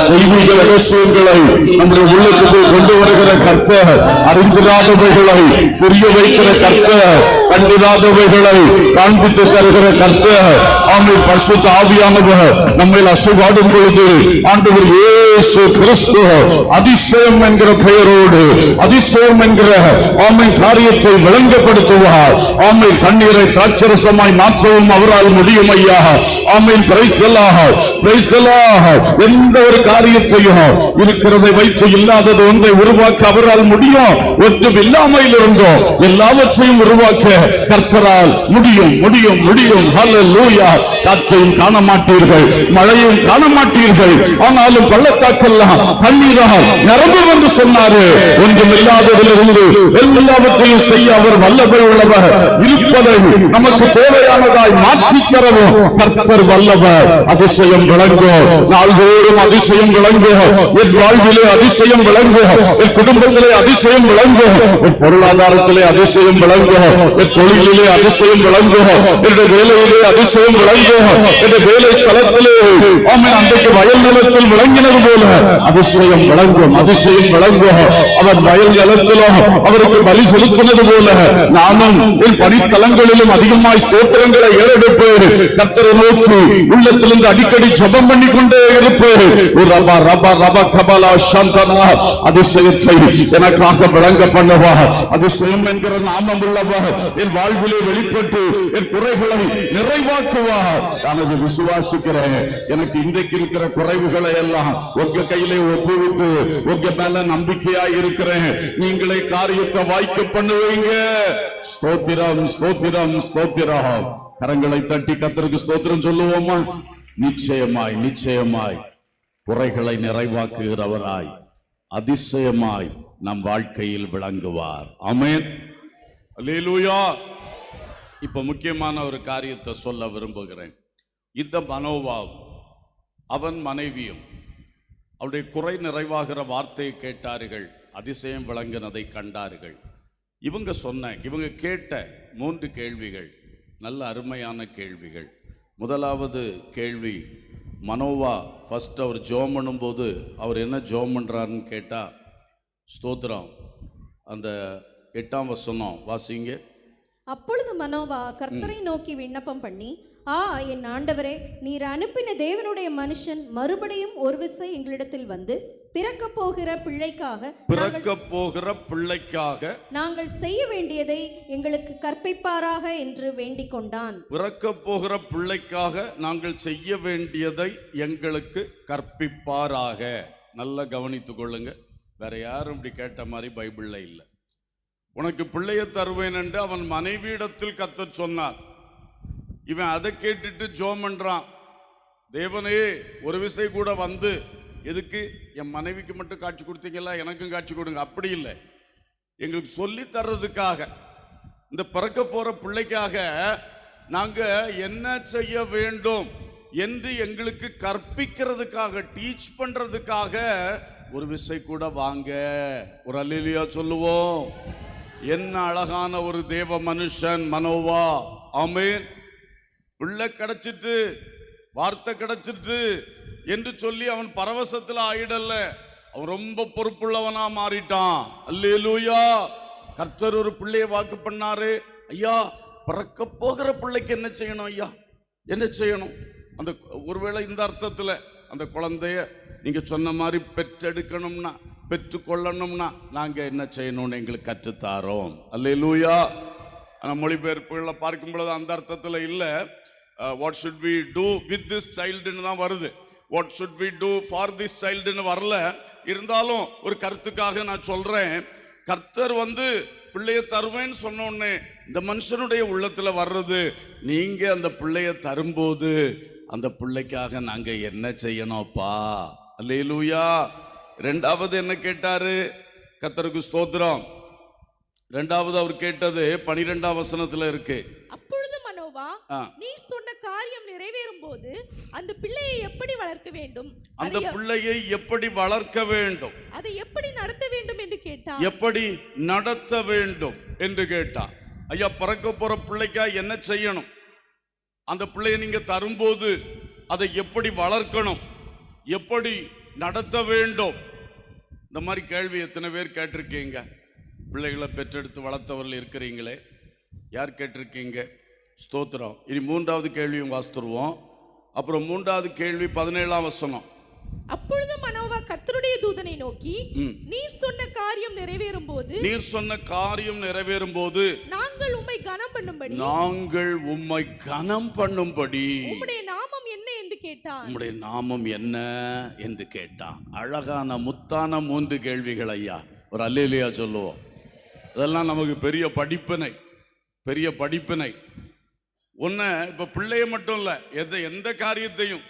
தெய்வீக ரகசியங்களை நம்முடைய உள்ளத்துக்கு கொண்டு வருகிற கர்த்தர், அறிந்திராதவைகளை புரிய வைக்கிற கர்த்தர், கண்டிராதவைகளை காண்பித்து தருகிற கர்த்தர். ஆமென். பரிசுத்த ஆவியானவர் நம்மை அசைவாடும் பொழுது ஆண்டவர் இயேசு கிறிஸ்து அதிசயம் என்கிற பெயரோடு அதிசயம் என்கிற ஆமென் காரியத்தை விளங்கப்படுத்துவார். ஆமென். தண்ணீரை திராட்சரசமாய் மாற்றவும் அவரால் முடியும் ஐயா. Amen. Praise the Lord, praise the Lord. எந்த ஒரு காரியத்தையும் இருக்கிறதை வைத்து இல்லாதது ஒன்றை உருவாக்க அவரால் முடியும். ஒன்றும் இல்லாமல் இருந்தோம் எல்லாவற்றையும் உருவாக்க கர்த்தரால் முடியும், முடியும், முடியும். ஹல்லேலூயா. காற்றையும் காண மாட்டீர்கள், மழையும் காண மாட்டீர்கள், ஆனாலும் பள்ளத்தாக்கெல்லாம் தண்ணீரால் நிரம்பும் என்று சொன்னாரு. ஒன்றும் இல்லாததிலிருந்து எல்லாவற்றையும் செய்ய அவர் வல்லமை உள்ளவர். இருப்பதை நமக்கு தேவையானதாய் மாற்றி தரவும் கர்த்தர் வல்லவர். அதிசயம் விளங்கும், நாள்தோறும் அதிசயம் விளங்கும். என் வாழ்விலே அதிசயம் விளங்கும், என் குடும்பத்திலே அதிசயம் விளங்கும், என் பொருளாதாரத்திலே அதிசயம் விளங்கும், என் தொழிலிலே அதிசயம் விளங்கும், என்னுடைய வேலையிலே அதிசயம் விளங்கும், என்னுடைய வேலை ஸ்தலத்திலே ஆமென் அன்றைக்கு வயல் நிலத்தில் விளங்கினது போல அதிசயம் விளங்கும், அதிசயம் விளங்கும். அவர் வயல் நிலத்திலும் அவருக்கு பலி செலுத்தினது போல நானும் என் பணிஸ்தலங்களிலும் அதிகமாய் ஸ்தோத்திரங்களை ஏறெடுப்பேன். கர்த்தரை நோக்கி உள்ளத்திலிருந்து அடிக்கடி ஜெபம் பண்ணி கொண்டே இருப்பேன். ரபா ரபா ரபா கபலா சந்தனா. அதிசயத்தை எனக்காக விளங்க பண்ணுவா. அதிசயம் என்கிற நாமம் உள்ளவா என் வாழ்விலே வெளிப்பட்டு என் குறைகளை நிறைவாக்குவா. நான் அதை விசுவாசிக்கிறேன். எனக்கு இன்றைக்கு இருக்கிற குறைவுகளை எல்லாம் உங்க கையிலே ஒப்புவித்து உங்க மேல நம்பிக்கையா இருக்கிறேன். நீங்களே காரியத்தை வாய்க்க பண்ணுவீங்க. ஸ்தோத்திரம், ஸ்தோத்திரம், ஸ்தோத்திரம். கரங்களை தட்டி கர்த்தருக்கு ஸ்தோத்திரம் சொல்லுவோமா? நிச்சயமாய், நிச்சயமாய் குறைகளை நிறைவாக்குகிறவராய் அதிசயமாய் நம் வாழ்க்கையில் விளங்குவார். ஆமென். அல்லேலூயா. இப்ப முக்கியமான ஒரு காரியத்தை சொல்ல விரும்புகிறேன். இந்த மனோவா அவன் மனைவியும் அவருடைய குறை நிறைவாகிற வார்த்தையை கேட்டார்கள், அதிசயம் விளங்கினதை கண்டார்கள். இவங்க கேட்ட 3 கேள்விகள் நல்ல அருமையான கேள்விகள். முதலாவது கேள்வி, மனோவா ஃபர்ஸ்ட் அவர் ஜெபம் பண்ணும்போது அவர் என்ன ஜெபம் பண்ணுறாருன்னு கேட்டால், ஸ்தோத்திரம், அந்த 8ஆம் வசனம் வாசிங்க. அப்பொழுது மனோவா கர்த்தரை நோக்கி விண்ணப்பம் பண்ணி, என் ஆண்டவரே, நீர் அனுப்பின தேவனுடைய மனுஷன் மறுபடியும் ஒரு விசை எங்களிடத்தில் வந்து பிறக்க போகிற பிள்ளைக்காக நாங்கள் செய்ய வேண்டியதை எங்களுக்கு கற்பிப்பாராக என்று வேண்டிக் கொண்டான். பிறக்க போகிற பிள்ளைக்காக நாங்கள் செய்ய வேண்டியதை எங்களுக்கு கற்பிப்பாராக. நல்லா கவனித்துக் கொள்ளுங்க. வேற யாரும் இப்படி கேட்ட மாதிரி பைபிள்ல இல்லை. உனக்கு பிள்ளைய தருவேன் என்று அவன் மனைவியிடத்தில் கர்த்தர் சொன்னார். இவன் அதை கேட்டுட்டு ஜெபம் பண்றான், தேவனே ஒரு விசை கூட வந்து, எதுக்கு என் மனைவிக்கு மட்டும் காட்சி கொடுத்தீங்களா, எனக்கும் காட்சி கொடுங்க. அப்படி இல்லை, எங்களுக்கு சொல்லி தர்றதுக்காக, இந்த பிறக்க போற பிள்ளைக்காக நாங்க என்ன செய்ய வேண்டும் என்று எங்களுக்கு கற்பிக்கிறதுக்காக, டீச் பண்றதுக்காக ஒரு விசை கூட வாங்க. ஒரு அல்லேலூயா சொல்லுவோம். என்ன அழகான ஒரு தேவ மனுஷன் மனோவா. ஆமென். பிள்ளை கிடைச்சிட்டு, வார்த்தை கிடைச்சிட்டு என்று சொல்லி அவன் பரவசத்தில் ஆயிடல்ல, அவன் ரொம்ப பொறுப்புள்ளவனா மாறிட்டான். அல்லேலூயா. கர்த்தர் ஒரு பிள்ளையை வாக்கு பண்ணாரு. ஐயா, பிறக்க போகிற பிள்ளைக்கு என்ன செய்யணும் ஐயா, என்ன செய்யணும்? அந்த ஒருவேளை இந்த அர்த்தத்தில் அந்த குழந்தைய நீங்க சொன்ன மாதிரி பெற்றெடுக்கணும்னா, பெற்றுக்கொள்ளணும்னா நாங்க என்ன செய்யணும்னு எங்களுக்கு கற்றுத்தாரோம். அல்லேலூயா. ஆனால் மொழிபெயர்ப்புகளை பார்க்கும் பொழுது அந்த அர்த்தத்தில் இல்லை. What should we do with this சைல்டுன்னு தான் வருது. What should we do for this சைல்டுன்னு வரல. இருந்தாலும் ஒரு கருத்துக்காக நான் சொல்றேன். கர்த்தர் வந்து பிள்ளைய தருவேன்னு சொன்ன உடனே இந்த மனுஷனுடைய உள்ளத்துல வர்றது, நீங்க அந்த பிள்ளைய தரும்போது அந்த பிள்ளைக்காக நாங்க என்ன செய்யணும்ப்பா. அல்லேலூயா. ரெண்டாவது என்ன கேட்டாரு? கர்த்தருக்கு ஸ்தோத்திரம். ரெண்டாவது அவர் கேட்டது 12ஆம் வசனத்துல இருக்கு. அப்பொழுது மனோவா, நீ சொன்ன காரியம் நிறைவேறும் போது அந்த பிள்ளையை எப்படி வளர்க்க வேண்டும், அந்த பிள்ளையை எப்படி வளர்க்க வேண்டும், அதை எப்படி நடத்த வேண்டும் என்று கேட்டார். எப்படி நடத்த வேண்டும் என்று கேட்டார். ஐயா, பிறக்க போற பிள்ளைக்கா என்ன செய்யணும், அந்த பிள்ளையை நீங்க தரும்போது அதை எப்படி வளர்க்கணும், எப்படி நடத்த வேண்டும், இந்த மாதிரி கேள்வி எத்தனை பேர் கேட்டிருக்கீங்க? பிள்ளைகளை பெற்றெடுத்து வளர்த்தவர்கள் இருக்கிறீங்களே, யார் கேட்டிருக்கீங்க? ஸ்தோத்திரம். இனி மூன்றாவது கேள்வியும் வாசித்துருவோம். அப்புறம் மூன்றாவது கேள்வி 17ஆம் வசனம். அப்பொழுது மனோவா கர்த்தருடைய தூதனை நோக்கி, நீர் சொன்ன காரியம் நிறைவேறும் போது, நீர் சொன்ன காரியம் நிறைவேறும் போது நாங்கள் உம்மை கனம் பண்ணும்படி, நாங்கள் உம்மை கனம் பண்ணும்படி உம்முடைய நாமம் என்ன என்று கேட்டான். உம்முடைய நாமம் என்ன என்று கேட்டான். அழகான முத்தான 3 கேள்விகள் ஐயா. ஒரு அல்லேலூயா சொல்லுவோம். அதெல்லாம் நமக்கு பெரிய படிப்பினை, பெரிய படிப்பினை. ஒன்று, இப்போ பிள்ளைய மட்டும் இல்லை, எந்த காரியத்தையும்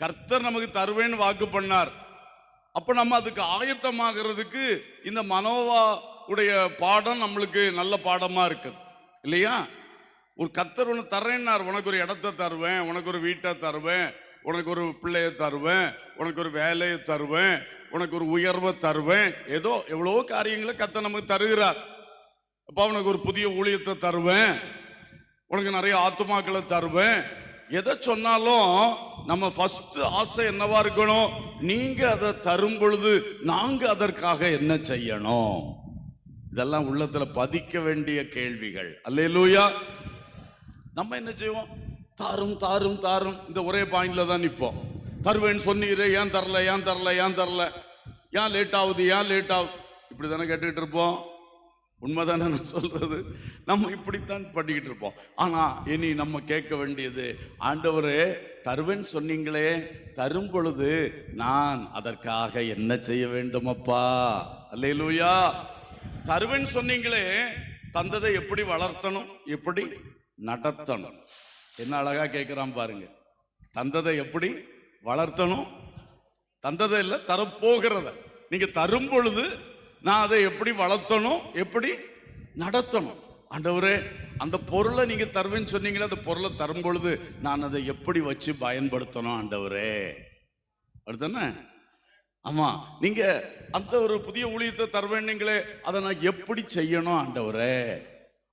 கர்த்தர் நமக்கு தருவேன்னு வாக்கு பண்ணார். அப்போ நம்ம அதுக்கு ஆயத்தமாகிறதுக்கு இந்த மனோவா உடைய பாடம் நம்மளுக்கு நல்ல பாடமாக இருக்குது இல்லையா? ஒரு கர்த்தர் ஒன்று தர்றேன்னார், உனக்கு ஒரு இடத்த தருவேன், உனக்கு ஒரு வீட்டை தருவேன், உனக்கு ஒரு பிள்ளைய தருவேன், உனக்கு ஒரு வேலையை தருவேன், உனக்கு ஒரு உயர்வை தருவேன், ஏதோ எவ்வளோ காரியங்களை கர்த்தர் நமக்கு தருகிறார். அப்போ உனக்கு ஒரு புதிய ஊழியத்தை தருவேன், உனக்கு நிறைய ஆத்துமாக்களை தருவேன். எதை சொன்னாலும் நம்ம ஃபர்ஸ்ட் ஆசை என்னவா இருக்கணும்? நீங்க அதை தரும் பொழுது நாங்க அதற்காக என்ன செய்யணும்? இதெல்லாம் உள்ளத்துல பதிக்க வேண்டிய கேள்விகள். அல்லேலூயா. நம்ம என்ன செய்வோம்? தாரும் தாரும் தாரும், இந்த ஒரே பாயிண்ட்ல தான் நிற்போம். தருவேன்னு சொன்னீரே, ஏன் தரல, ஏன் தரல, ஏன் தரல, ஏன் லேட் ஆகுது, ஏன் லேட் ஆகுது, இப்படி தானே கேட்டுக்கிட்டு இருப்போம். உண்மைதானே நான் சொல்றது? நம்ம இப்படித்தான் பண்ணிக்கிட்டு இருப்போம். ஆனா இனி நம்ம கேட்க வேண்டியது, ஆண்டவரே தருவேன்னு சொன்னீங்களே, தரும் பொழுது நான் அதற்காக என்ன செய்ய வேண்டும் அப்பா? அல்லேலூயா. தருவேன்னு சொன்னீங்களே, தந்ததை எப்படி வளர்த்தணும், எப்படி நடத்தணும்? என்ன அழகா கேட்கிறான் பாருங்க. தந்ததை எப்படி வளர்த்தணும், தந்ததை இல்லை, தரப்போகிறத நீங்க தரும் பொழுது நான் அதை எப்படி வளர்த்தணும், எப்படி நடத்தணும். ஆண்டவரே, அந்த பொருளை நீங்க தருவேன்னு சொன்னீங்களே, அந்த பொருளை தரும் பொழுது நான் அதை எப்படி வச்சு பயன்படுத்தணும் ஆண்டவரே? அடுத்தானே? ஆமா, நீங்க அந்த ஒரு புதிய ஊழியத்தை தருவேன்னீங்களே, அதை நான் எப்படி செய்யணும் ஆண்டவரே?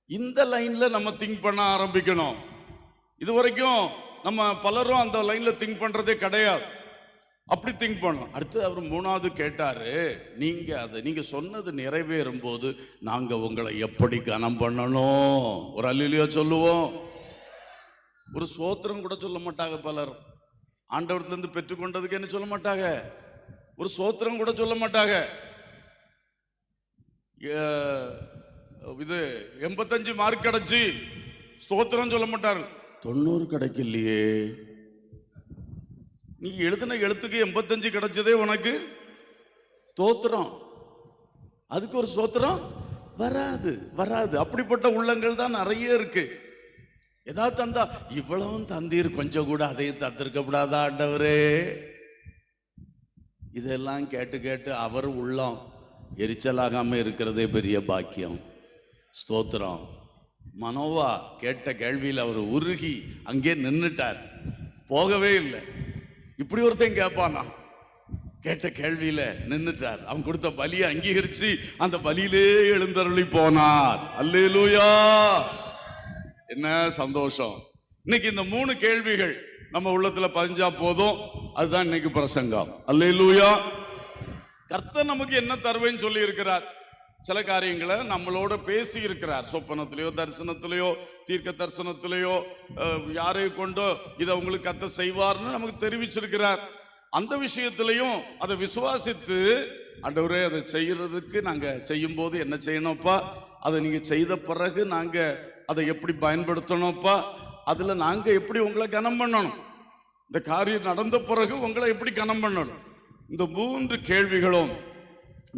இந்த லைன்ல நம்ம திங்க் பண்ண ஆரம்பிக்கணும். இது வரைக்கும் நம்ம பலரும் அந்த லைன்ல திங்க் பண்றதே கிடையாது. அப்படி திங்க் பண்ணோம். அடுத்து அவர் மூணாவது கேட்டாரு, நீங்க சொன்னது நிறைவேறும் போது நாங்க உங்களை எப்படி கனம் பண்ணணும்? ஒரு அல்லேலூயா சொல்லுவோம். ஒரு சோத்திரம் கூட சொல்ல மாட்டாங்க பலர். ஆண்டவரத்துல இருந்து பெற்றுக்கொண்டதுக்கு என்ன சொல்ல மாட்டாங்க, ஒரு சோத்திரம் கூட சொல்ல மாட்டாங்க. இது 85 மார்க் கிடைச்சி ஸ்தோத்திரம் சொல்ல மாட்டார்கள். 90 கிடைக்கலையே, நீ எழுதின எழுத்துக்கு 85 கிடைச்சதே உனக்கு ஸ்தோத்திரம். அதுக்கு ஒரு ஸ்தோத்திரம் வராது. அப்படிப்பட்ட உள்ளங்கள் தான் நிறைய இருக்கு. ஏதாவது தந்தா இவ்வளவும் தந்தீர், கொஞ்சம் கூட அதையும் தந்திருக்க கூடாதா ஆண்டவரே? இதெல்லாம் கேட்டு கேட்டு அவர் உள்ளம் எரிச்சலாகாம இருக்கிறதே பெரிய பாக்கியம். ஸ்தோத்திரம். மனோவா கேட்ட கேள்வியில் அவர் உருகி அங்கே நின்னுட்டார், போகவே இல்லை. இப்படி ஒருத்தன் கேட்பானா? கேட்ட கேள்வியில நின்னுட்டார். அவன் கொடுத்த பலியை அங்கீகரிச்சு அந்த பலியிலே எழுந்தருளி போனார். அல்லேலூயா, என்ன சந்தோஷம். இன்னைக்கு இந்த 3 கேள்விகள் நம்ம உள்ளத்துல பதிஞ்சா போதும். அதுதான் இன்னைக்கு பிரசங்கம். அல்லேலூயா. கர்த்தர் நமக்கு என்ன தருவேன்னு சொல்லி இருக்கிறார். சில காரியங்களை நம்மளோட பேசி இருக்கிறார். சொப்பனத்திலேயோ தரிசனத்திலேயோ தீர்க்க தரிசனத்திலேயோ யாரை கொண்டோ இதை உங்களுக்கு கர்த்தர் செய்வார்னு நமக்கு தெரிவிச்சிருக்கிறார். அந்த விஷயத்திலையும் அதை விசுவாசித்து, ஆண்டவரே அதை செய்யறதுக்கு நாங்க செய்யும் போது என்ன செய்யணும்ப்பா, அதை நீங்க செய்த பிறகு நாங்க அதை எப்படி பயன்படுத்தணும்ப்பா, அதுல நாங்க எப்படி உங்களை கனம் பண்ணணும், இந்த காரியம் நடந்த பிறகு உங்களை எப்படி கனம் பண்ணணும். இந்த 3 கேள்விகளும்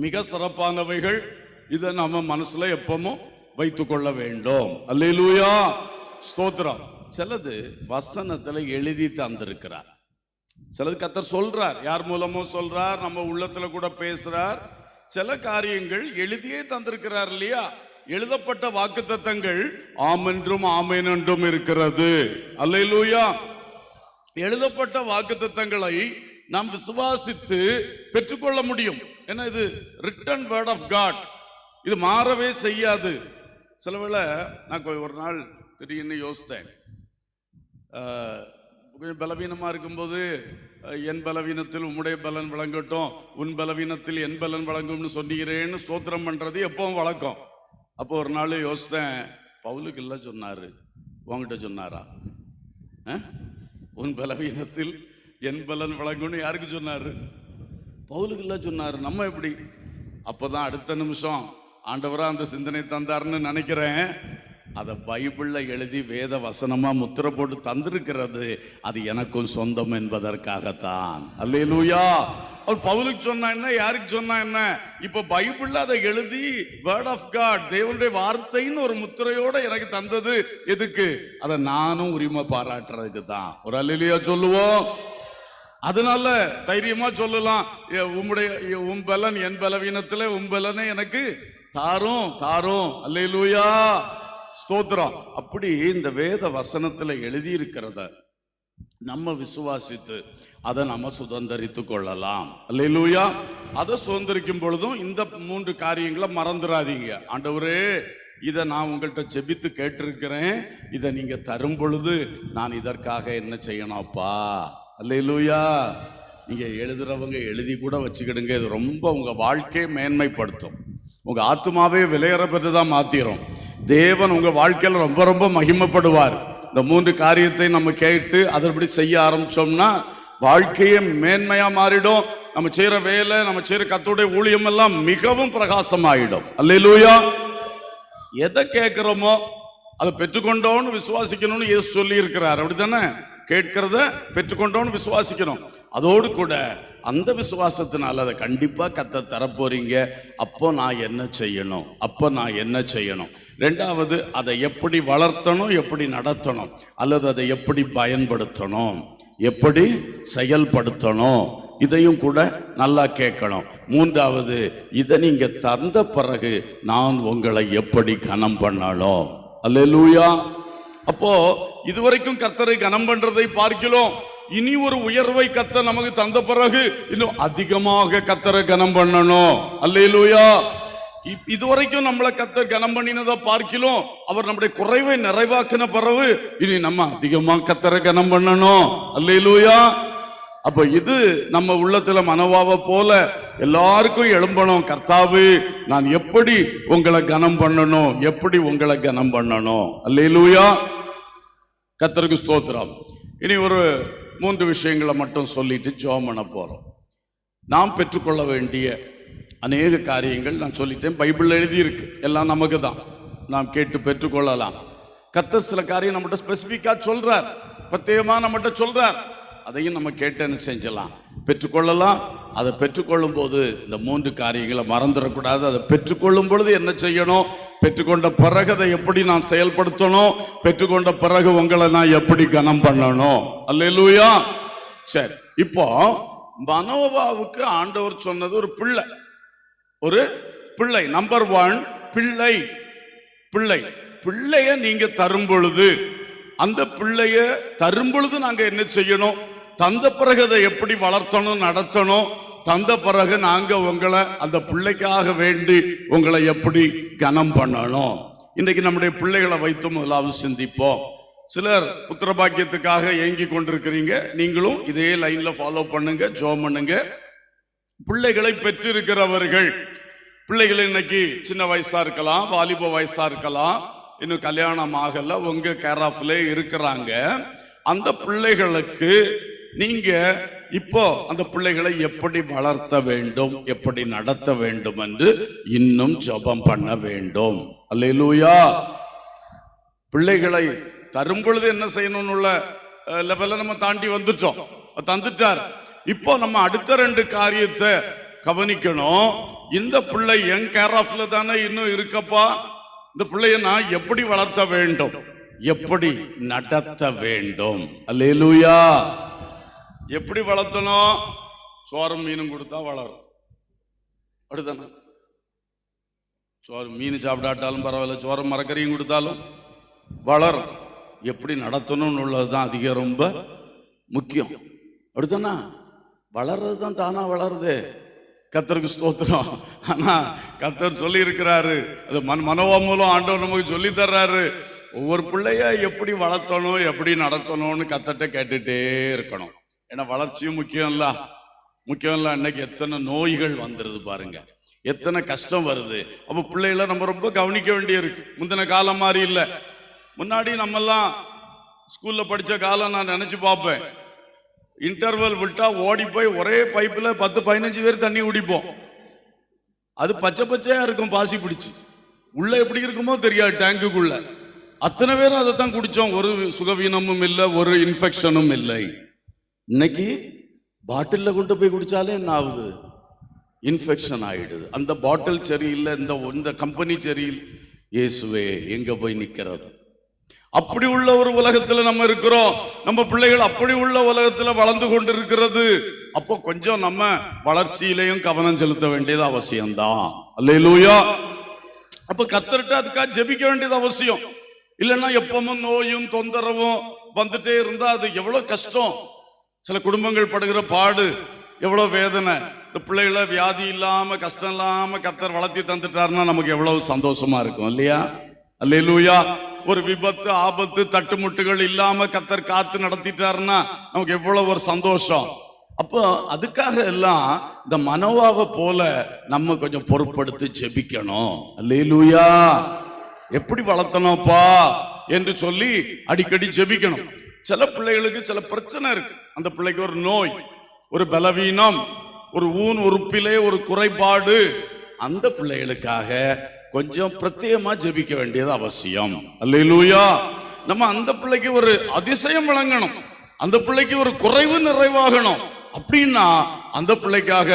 மிக சிறப்பானவைகள். இதை நம்ம மனசுல எப்பவும் வைத்துக் கொள்ள வேண்டும். அல்லேலூயா, ஸ்தோத்திரம். சிலது வசனத்துல எழுதி தந்திருக்கிறார், சிலது கர்த்தர் சொல்றார், யார் மூலமோ சொல்றார், நம்ம உள்ளத்துல கூட பேசுறார். சில காரியங்கள் எழுதியே தந்திருக்கிறார் இல்லையா? எழுதப்பட்ட வாக்குத்தத்தங்கள் ஆம் என்றும் ஆமென் என்றும் இருக்கிறது. அல்லேலூயா. எழுதப்பட்ட வாக்குத்தத்தங்களை நாம் விசுவாசித்து பெற்றுக்கொள்ள முடியும். ஏன்னா இது ரிட்டன் வேர்ட் ஆஃப் காட், இது மாறவே செய்யாது. சில வேளை நான் ஒரு நாள் திடீர்னு யோசித்தேன், கொஞ்சம் பலவீனமா இருக்கும்போது என் பலவீனத்தில் உம்முடைய பலன் விளங்கட்டும், உன் பலவீனத்தில் என் பலன் விளங்கும்னு சொன்னீரேன்னு ஸ்தோத்திரம் பண்றது எப்பவும் வழக்கம். அப்போ ஒரு நாள் யோசித்தேன், பவுலுக்கு இல்லை சொன்னாரு, உங்ககிட்ட சொன்னாரா? உன் பலவீனத்தில் என் பலன் விளங்கும்னு யாருக்கு சொன்னாரு? பவுலுக்கு இல்லை சொன்னாரு. நம்ம எப்படி? அப்போதான் அடுத்த நிமிஷம் ஆண்டவரா அந்த சிந்தனை தந்தாருன்னு நினைக்கிறேன். அதை பைபிள்ல எழுதி வேத வசனமா முத்திரை போட்டு தந்திருக்கிறது, அது எனக்கும் சொந்தம் என்பதற்காகத்தான். அல்லேலூயா. அவர் பவுலுக்கு சொன்னா என்ன, யாருக்கு சொன்னா என்ன? இப்ப பைபிள்ல அதை எழுதி வேர்ட் ஆஃப் காட், தேவனுடைய வார்த்தைன்னு ஒரு முத்திரையோட எனக்கு தந்தது எதுக்கு? அதை நானும் உரிமை பாராட்டுறதுக்கு தான். ஒரு அல்லேலூயா சொல்லுவோம். அதனால தைரியமா சொல்லலாம், உன் பலன் என் பலவீனத்துல உன் பலனை எனக்கு தாரும் தாரும். அல்லேலூயா, ஸ்தோத்திரம். அப்படி இந்த வேத வசனத்துல எழுதி இருக்கிறத நம்ம விசுவாசித்து அதை நம்ம சுதந்தரித்து கொள்ளலாம். அல்லேலூயா. அதை சுதந்திரிக்கும் பொழுதும் இந்த 3 காரியங்களை மறந்துடாதீங்க. ஆண்டவரே, இதை நான் உங்கள்கிட்ட ஜெபித்து கேட்டிருக்கிறேன், இதை நீங்க தரும் பொழுது நான் இதற்காக என்ன செய்யணும்ப்பா? அல்லேலூயா. நீங்க எழுதுறவங்க எழுதி கூட வச்சுக்கிடுங்க. இது ரொம்ப உங்க வாழ்க்கையை மேன்மைப்படுத்தும், உங்க ஆத்துமாவே விலையேற பெற்றுதான் மாத்திரும். தேவன் உங்க வாழ்க்கையில ரொம்ப ரொம்ப மகிமைப்படுவார். இந்த 3 காரியத்தை நம்ம கேட்டு அதன்படி செய்ய ஆரம்பிச்சோம்னா வாழ்க்கையே மேன்மையா மாறிடும். நம்ம செய்யற வேலை, நம்ம செய்யற கர்த்தருடைய ஊழியம் எல்லாம் மிகவும் பிரகாசமாயிடும். அல்லேலூயா. எதை கேட்கிறோமோ அதை பெற்றுக்கொண்டோன்னு விசுவாசிக்கணும்னு இயேசு சொல்லி இருக்கிறார். அப்படித்தானே? கேட்கிறத பெற்றுக்கொண்டோன்னு விசுவாசிக்கணும். அதோடு கூட அந்த விசுவாசத்தினால அதை கண்டிப்பா கர்த்தர் தரப்போறீங்க. அப்போ நான் என்ன செய்யணும், அப்போ நான் என்ன செய்யணும்? 2வது, அதை எப்படி வளர்த்தணும், எப்படி நடத்தணும், அல்லது அதை எப்படி பயன்படுத்தணும், எப்படி செயல்படுத்தணும், இதையும் கூட நல்லா கேட்கணும். 3வது, இதை நீங்க தந்த பிறகு நான் உங்களை எப்படி கனம் பண்ணணும். அல்லேலூயா. அப்போ இதுவரைக்கும் கர்த்தரை கனம் பண்றதை பார்க்கிறோம். இனி ஒரு உயர்வை கர்த்தர் நமக்கு தந்த பிறகு இன்னும் அதிகமாக கர்த்தரை கனம் பண்ணணும். அல்லேலூயா. இதுவரைக்கும் நம்மளை கர்த்தர் கனம் பண்ணினதை பார்க்கிலும் அவர் நம்முடைய குறைவை நிறைவாக்கின பிறகு இனி நம்ம அதிகமா கர்த்தரை கனம் பண்ணணும். அல்லேலூயா. அப்ப இது நம்ம உள்ளத்துல மனோவாவை போல எல்லாருக்கும் எழும்பணும். கர்த்தாவே, நான் எப்படி உங்களை கனம் பண்ணணும், எப்படி உங்களை கனம் பண்ணணும். அல்லேலூயா. கர்த்தருக்கு ஸ்தோத்திரம். இனி ஒரு 3 விஷயங்களை மட்டும் சொல்லிட்டு ஜெபம் பண்ண போறோம். நாம் பெற்றுக்கொள்ள வேண்டிய அநேக காரியங்கள் நான் சொல்லிட்டேன், பைபிள் எழுதியிருக்கு, எல்லாம் நமக்கு தான், நாம் கேட்டு பெற்றுக்கொள்ளலாம். கர்த்தர் சில காரியம் நம்மகிட்ட ஸ்பெசிஃபிக்கா சொல்றார், பிரத்யேகமா நம்மகிட்ட சொல்றார், அதையும் நம்ம கேட்டு செஞ்சலாம், பெற்றுக்கொள்ளலாம். அதை பெற்றுக்கொள்ளும் போது இந்த 3 காரியங்களை மறந்துடக்கூடாது. அதை பெற்றுக்கொள்ளும் பொழுது என்ன செய்யணும், பெற்றுக்கொண்ட பிறகு அதை எப்படி நான் செயல்படுத்தணும், பெற்றுக்கொண்ட பிறகு உங்களை நான் எப்படி கனம் பண்ணணும். அல்லேலூயா. சரி, இப்போ மனோவாவுக்கு ஆண்டவர் சொன்னது ஒரு பிள்ளை நம்பர் 1 பிள்ளைய நீங்க தரும் பொழுது, அந்த பிள்ளைய தரும் பொழுது நாங்க என்ன செய்யணும், தந்த பிறகு அதை எப்படி வளர்த்தணும், நடத்தணும், தந்த பிறகு நாங்க உங்களை அந்த பிள்ளைக்காக வேண்டி உங்களை எப்படி கனம் பண்ணணும். இன்னைக்கு நம்முடைய பிள்ளைகளை வைத்து முதலாவது சிந்திப்போம். சிலர் புத்திர பாக்கியத்துக்காக ஏங்கி கொண்டிருக்கிறீங்க, நீங்களும் இதே லைன்ல ஃபாலோ பண்ணுங்க, ஜெபம் பண்ணுங்க. பிள்ளைகளை பெற்றிருக்கிறவர்கள், பிள்ளைகள் இன்னைக்கு சின்ன வயசா இருக்கலாம், வாலிப வயசா இருக்கலாம், இன்னும் கல்யாணம் ஆகல, உங்க கேர் ஆஃப்ல இருக்கிறாங்க. அந்த பிள்ளைகளுக்கு நீங்க இப்போ அந்த பிள்ளைகளை எப்படி வளர்த்த வேண்டும், எப்படி நடத்த வேண்டும் என்று இன்னும் ஜெபம் பண்ண வேண்டும். அல்லேலூயா. பிள்ளைகளை தரும் பொழுது என்ன செய்யணும்னு உள்ள லெவல்ல நம்ம தாண்டி வந்துட்டோம், தந்துட்டார். இப்போ நம்ம அடுத்த 2 காரியத்தை கவனிக்கணும். இந்த பிள்ளை என் கேர் ஆஃப்ல தானே இன்னும் இருக்கப்பா, இந்த பிள்ளைய நான் எப்படி வளர்த்த வேண்டும், எப்படி நடத்த வேண்டும். அல்லேலூயா. எப்படி வளர்த்தணும், சோறும் மீனும் கொடுத்தா வளரும், அப்படித்தானே? சோறு மீன் சாப்பிடாட்டாலும் பரவாயில்ல, சோறும் மரக்கறியும் கொடுத்தாலும் வளரும். எப்படி நடத்தணும்னு உள்ளதுதான் அதிகம் ரொம்ப முக்கியம், அப்படித்தானா? வளர்றது தான் தானா வளருது. கர்த்தருக்கு ஸ்தோத்திரம். ஆனா கர்த்தர் சொல்லி இருக்கிறாரு, அது மனோவா மூலம் ஆண்டவர் நமக்கு சொல்லி தர்றாரு, ஒவ்வொரு பிள்ளைய எப்படி வளர்த்தணும், எப்படி நடத்தணும்னு கர்த்தர்ட்ட கேட்டுட்டே இருக்கணும். ஏன்னா வளர்ச்சியும் முக்கியம் இல்ல. இன்னைக்கு எத்தனை நோய்கள் வந்துருது பாருங்க, எத்தனை கஷ்டம் வருது. அப்ப பிள்ளைகளை நம்ம ரொம்ப கவனிக்க வேண்டிய இருக்கு. முந்தின காலம் மாதிரி இல்லை. முன்னாடி நம்ம எல்லாம் ஸ்கூல்ல படிச்ச காலம் நான் நினைச்சு பார்ப்பேன், இன்டர்வல் விட்டா ஓடி போய் ஒரே பைப்ல 10-15 பேர் தண்ணி குடிப்போம். அது பச்சை பச்சையா இருக்கும், பாசி பிடிச்சு, உள்ள எப்படி இருக்குமோ தெரியாது, டேங்குக்குள்ள அத்தனை பேரும் அதை தான் குடிச்சோம். ஒரு சுகவீனமும் இல்லை, ஒரு இன்ஃபெக்ஷனும் இல்லை. இன்னைக்கு பாட்டில்ல கொண்டு போய் குடிச்சாலே என்ன ஆகுது, இன்ஃபெக்ஷன் ஆயிடுது. அந்த பாட்டில் சரியில்லை, இந்த கம்பெனி சரியில்லை. இயேசுவே எங்க போய் நிக்கிறது? அப்படி உள்ள ஒரு உலகத்துல நம்ம இருக்கிறோம். நம்ம பிள்ளைகள் அப்படி உள்ள உலகத்துல வளர்ந்து கொண்டிருக்கிறது. அப்போ கொஞ்சம் நம்ம வளர்ச்சியிலையும் கவனம் செலுத்த வேண்டியது அவசியம்தான். அல்லேலூயா. அப்ப கர்த்தர்ட்ட அதுக்காக ஜெபிக்க வேண்டியது அவசியம். இல்லைன்னா எப்பவும் நோயும் தொந்தரவும் வந்துட்டே இருந்தா அது எவ்வளவு கஷ்டம். சில குடும்பங்கள் படுகிற பாடு எவ்வளவு வேதனை. இந்த பிள்ளைகளை வியாதி இல்லாம கஷ்டம் இல்லாம கர்த்தர் வளர்த்தி தந்துட்டாருன்னா நமக்கு எவ்வளவு சந்தோஷமா இருக்கும் இல்லையா? அல்லேலூயா. ஒரு விபத்து ஆபத்து தட்டுமுட்டுகள் இல்லாம கர்த்தர் காத்து நடத்திட்டாருன்னா நமக்கு எவ்வளவு ஒரு சந்தோஷம். அப்போ அதுக்காக எல்லாம் இந்த மனோவாவை போல நம்ம கொஞ்சம் பொறுப்படுத்தி ஜெபிக்கணும். அல்லேலூயா. எப்படி வளர்த்தனோப்பா என்று சொல்லி அடிக்கடி ஜெபிக்கணும். சில பிள்ளைகளுக்கு சில பிரச்சனை இருக்கு. அந்த பிள்ளைக்கு ஒரு நோய், ஒரு பலவீனம், ஒரு ஊன் உறுப்பிலே ஒரு குறைபாடு. அந்த பிள்ளைகளுக்காக கொஞ்சம் பிரத்யேகமா ஜெபிக்க வேண்டியது அவசியம். அல்லேலூயா. நம்ம அந்த பிள்ளைக்கு ஒரு அதிசயம் வழங்கணும், அந்த பிள்ளைக்கு ஒரு குறைவு நிறைவாகணும். அப்படின்னா அந்த பிள்ளைக்காக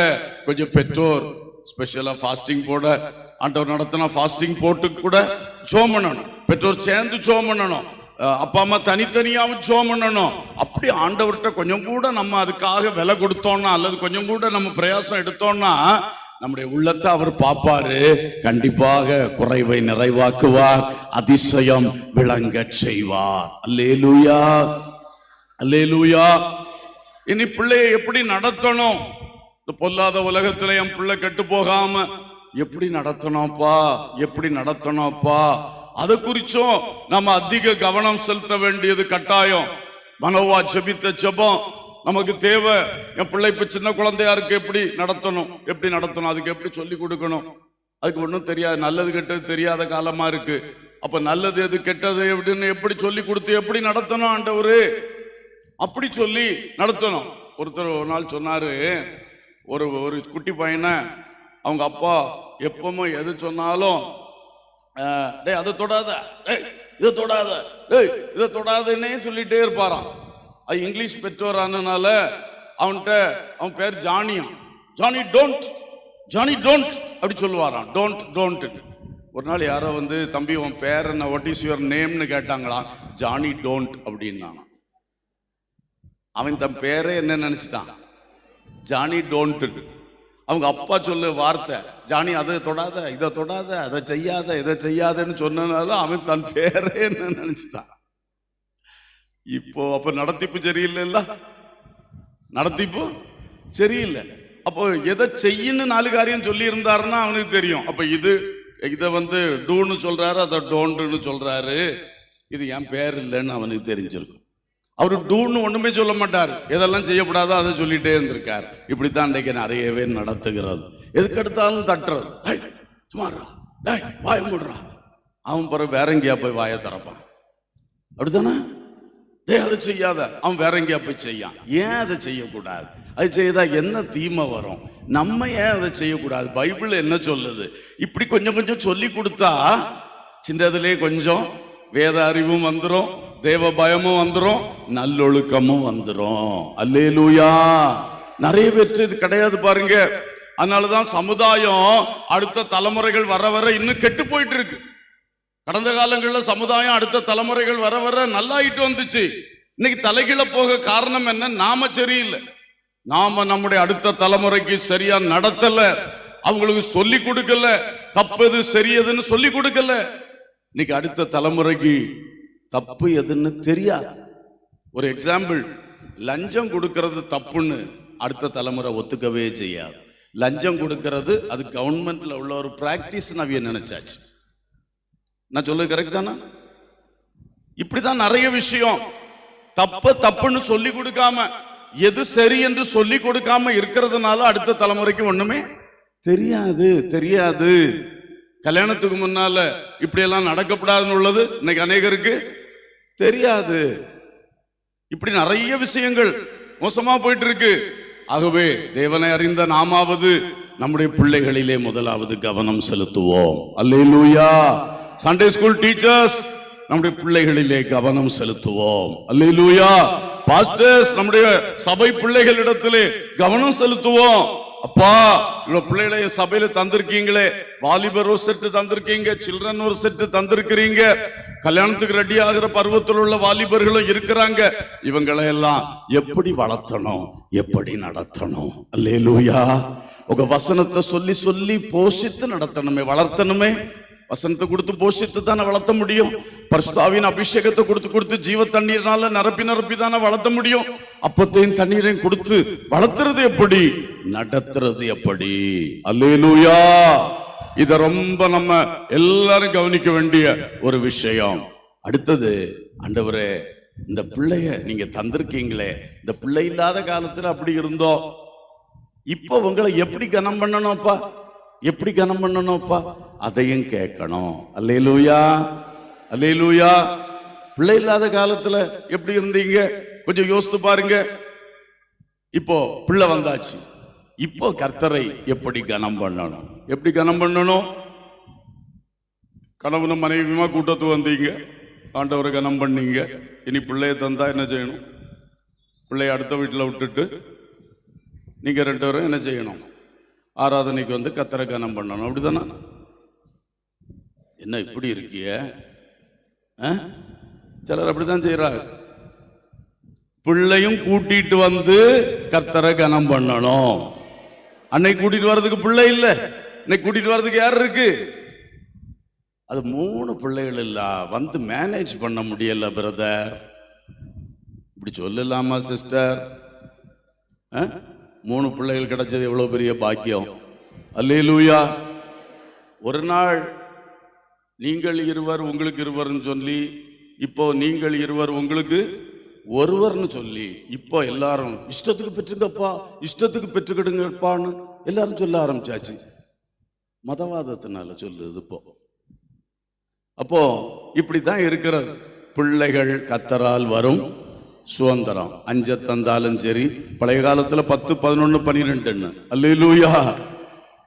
கொஞ்சம் பெற்றோர் ஸ்பெஷலா ஃபாஸ்டிங் போட, ஆண்டவர் நடத்தினா ஃபாஸ்டிங் போட்டு கூட ஜெபம் பண்ணணும். பெற்றோர் சேர்ந்து ஜெபம் பண்ணணும், அப்பா அம்மா தனித்தனியாவும் ஜெபம் பண்ணணும். அப்படி ஆண்டவர்கிட்ட கொஞ்சம் கூட நம்ம அதுக்காக விலை கொடுத்தோம்னா, அல்லது கொஞ்சம் கூட நம்ம பிரயாசம் எடுத்தோம்னா நம்முடைய உள்ளத்தை அவர் பார்ப்பாரு. கண்டிப்பாக குறைவை நிறைவாக்குவார், அதிசயம் விளங்க செய்வார். அல்லேலூயா. அல்லேலூயா. இனி பிள்ளையை எப்படி நடத்தணும்? இந்த பொல்லாத உலகத்துல என் பிள்ளை கெட்டு போகாம எப்படி நடத்தணும்ப்பா, எப்படி நடத்தணும்ப்பா, அதை குறிச்சும் நம்ம அதிக கவனம் செலுத்த வேண்டியது கட்டாயம். மனோவா ஜெபித்த ஜெபம் நமக்கு தேவை. என் பிள்ளை இப்ப சின்ன குழந்தையா இருக்கு, எப்படி நடத்தணும், எப்படி நடத்தணும், அதுக்கு எப்படி சொல்லி கொடுக்கணும், அதுக்கு ஒன்றும் தெரியாது, நல்லது கெட்டது தெரியாத காலமா இருக்கு. அப்ப நல்லது எது கெட்டது எப்படின்னு எப்படி சொல்லி கொடுத்து எப்படி நடத்தணும் ஆண்டவரு, அப்படி சொல்லி நடத்தணும். ஒருத்தர் ஒரு நாள் சொன்னாரு, ஒரு குட்டி பையனை அவங்க அப்பா எப்பவும் எது சொன்னாலும் டேய் அதை தொடாத, டேய் இதை தொடாத, டேய் இதை தொடாதன்னே சொல்லிட்டே இருப்பாராம். அது இங்கிலீஷ் பெற்றோரானனால அவன்கிட்ட அவன் பேர் ஜானியான். ஜானி டோன்ட், ஜானி டோன்ட் அப்படி சொல்லுவாராம், டோன்ட் டோன்ட். ஒரு நாள் யாரோ வந்து தம்பி உன் பேர் என்ன, வாட் இஸ் யுவர் நேம்னு கேட்டாங்களாம். ஜானி டோன்ட் அப்படின்னாங்க. அவன் தன் பேரே என்ன நினைச்சிட்டான், ஜானி டோன்ட். அவங்க அப்பா சொல்ல வார்த்தை ஜானி அதை தொடாத, இதை தொடாத, அதை செய்யாத, இதை செய்யாதன்னு சொன்னதுனால அவன் தன் பேரே என்ன நினைச்சிட்டான். இப்போ அப்ப நடத்திப்பு சரியில்லைல்ல, நடத்திப்பு சரியில்லை. அப்போ எதை செய்யணும் 4 காரியம் சொல்லி இருந்தாருன்னா அவனுக்கு தெரியும். அப்ப இதை வந்து டூன்னு சொல்றாரு, அதை டோன்ட்னு சொல்றாரு, இது என் பேர் இல்லைன்னு அவனுக்கு தெரிஞ்சிருக்கும். அவரு டூன்னு ஒண்ணுமே சொல்ல மாட்டார், எதெல்லாம் செய்யக்கூடாதோ அதை சொல்லிட்டே இருந்திருக்கார். இப்படித்தான் இன்றைக்கு நிறையவே நடத்துகிறது. எதுக்கு எடுத்தாலும் தட்டுறது, சுமாரா டேய் வாய மூடுறா, அவன் பிறகு வேற எங்கேயா போய் வாயை திறப்பான். அப்படித்தானே? டேய் அதை செய்யாத, அவன் வேற எங்கேயா போய் செய்யான். ஏன் அதை செய்யக்கூடாது, அது செய்தா என்ன தீமை வரும், நம்ம ஏன் அதை செய்யக்கூடாது, பைபிள் என்ன சொல்லுது. இப்படி கொஞ்சம் கொஞ்சம் சொல்லி கொடுத்தா சின்னதுலேயே கொஞ்சம் வேத அறிவும் வந்துடும், தேவ பயமும் வந்துடும், நல்லொழுக்கமும் வந்துடும். அல்லேலூயா. நிறைய பேர் இது கிடையாது பாருங்க. அதனாலதான் சமுதாயம் அடுத்த தலைமுறைகள் வர வர இன்னும் கெட்டு போயிட்டு இருக்கு. கடந்த காலங்களில் சமுதாயம் அடுத்த தலைமுறைகள் வர வர நல்லாயிட்டு வந்துச்சு. இன்னைக்கு தலைகீழ போக காரணம் என்ன, நாம சரியில்லை. நாம நம்முடைய அடுத்த தலைமுறைக்கு சரியா நடத்தல, அவங்களுக்கு சொல்லி கொடுக்கல, தப்பு சரியதுன்னு சொல்லி கொடுக்கல. இன்னைக்கு அடுத்த தலைமுறைக்கு தப்பு எதுன்னு தெரியாது. ஒரு எக்ஸாம்பிள், லஞ்சம் கொடுக்கறது தப்புன்னு அடுத்த தலைமுறை ஒத்துக்கவே செய்யாது. லஞ்சம் கொடுக்கறது அது கவர்மெண்ட்ல உள்ள ஒரு பிராக்டிஸ் நவிய நினைச்சாச்சு. நான் சொல்றது கரெக்ட் தானே? இப்படிதான் நிறைய விஷயம் தப்புன்னு சொல்லி கொடுக்காம, எது சரி என்று சொல்லி கொடுக்காம இருக்கிறதுனால அடுத்த தலைமுறைக்கு ஒண்ணுமே தெரியாது. கல்யாணத்துக்கு முன்னால இப்படி எல்லாம் நடக்கப்படாதுன்னு உள்ளது இன்னைக்கு அநேகருக்கு தெரியாது. இப்படி நிறைய விஷயங்கள் மோசமா போயிட்டு இருக்கு. ஆகவே தேவனை அறிந்த நாமாவது நம்முடைய பிள்ளைகளிலே முதலாவது கவனம் செலுத்துவோம். அல்லேலூயா. சண்டே ஸ்கூல் டீச்சர்ஸ் நம்முடைய பிள்ளைகளிலே கவனம் செலுத்துவோம். அல்லேலூயா. பாஸ்டர்ஸ் நம்முடைய சபை பிள்ளைகளிடத்திலே கவனம் செலுத்துவோம். அப்பா இவ்வளவு பிள்ளைகளை சபையில தந்திருக்கீங்களே, வாலிபர் ஒரு செட்டு தந்திருக்கீங்க, சில்ட்ரன் ஒரு செட்டு தந்திருக்கிறீங்க, கல்யாணத்துக்கு ரெடி ஆகிற பருவத்தில் உள்ள வாலிபர்களும் இருக்கிறாங்க. இவங்களை எல்லாம் எப்படி வளர்த்தணும், எப்படி நடத்தணும். அல்லேலூயா. உங்க வசனத்தை சொல்லி சொல்லி போஷித்து நடத்தணுமே, வளர்த்தணுமே. வசனத்தை கொடுத்து போஷித்து தானே வளர்த்த முடியும். பரிசுத்தாவின் அபிஷேகத்தை கொடுத்து ஜீவ தண்ணீர்னால நிரப்பி தானே வளர்த்த முடியும். அப்பத்தையும் தண்ணீரையும் கொடுத்து வளர்த்துறது எப்படி, நடத்துறது எப்படி. அல்லேலூயா. இத ரொம்ப நம்ம எல்லாரும் கவனிக்க வேண்டிய ஒரு விஷயம். அடுத்தது, ஆண்டவரே இந்த பிள்ளைய நீங்க தந்திருக்கீங்களே, இந்த பிள்ளை இல்லாத காலத்துல அப்படி இருந்தோம், இப்ப உங்களை எப்படி கனம் பண்ணணும்ப்பா, எப்படி கனம் பண்ணணும்ப்பா, அதையும் கேட்கணும். அல்லேலூயா. அல்லேலூயா. பிள்ளை இல்லாத காலத்துல எப்படி இருந்தீங்க கொஞ்சம் யோசித்து பாருங்க. இப்போ பிள்ளை வந்தாச்சு, இப்போ கர்த்தரை எப்படி கனம் பண்ணணும், எப்படி கனம் பண்ணணும். கணவனும் மனைவியுமா கூட்டத்துக்கு வந்தீங்க, ஆண்டவரை கனம் பண்ணீங்க. இனி பிள்ளைய தந்தா என்ன செய்யணும், பிள்ளைய அடுத்த வீட்டில் விட்டுட்டு நீங்க 2 பேரும் என்ன செய்யணும், ஆராதனைக்கு வந்து கர்த்தரை கனம் பண்ணணும். அப்படிதானே? என்ன இப்படி இருக்கிய, சிலர் அப்படித்தான் செய்யறாங்க. பிள்ளையும் கூட்டிட்டு வந்து கர்த்தரை கனம் பண்ணணும். அன்னைக்கு கூட்டிட்டு வர்றதுக்கு பிள்ளை இல்லை, இன்னைக்கு கூட்டிட்டு வர்றதுக்கு யார் இருக்கு? அது 3 பிள்ளைகள் இல்ல, வந்து மேனேஜ் பண்ண முடியல பிரதர். இப்படி சொல்லலாமா சிஸ்டர்? 3 பிள்ளைகள் கிடைச்சது எவ்வளவு பெரிய பாக்கியம். அல்லேலூயா. ஒரு நாள் நீங்கள் இருவர் உங்களுக்கு இருவர்னு சொல்லி, இப்போ நீங்கள் இருவர் உங்களுக்கு ஒருவர்னு சொல்லி, இப்போ எல்லாரும் இஷ்டத்துக்கு பெற்றுங்கப்பா, இஷ்டத்துக்கு பெற்றுக்கிடுங்கப்பான்னு எல்லாரும் சொல்ல ஆரம்பிச்சாச்சு. மதவாதத்தினால சொல்லுது இப்போ. அப்போ இப்படித்தான் இருக்கிறது. பிள்ளைகள் கத்தரால் வரும் சுதந்திரம். 5 தந்தாலும் சரி, பழைய காலத்துல 10, 11, 12 அல்லேலூயா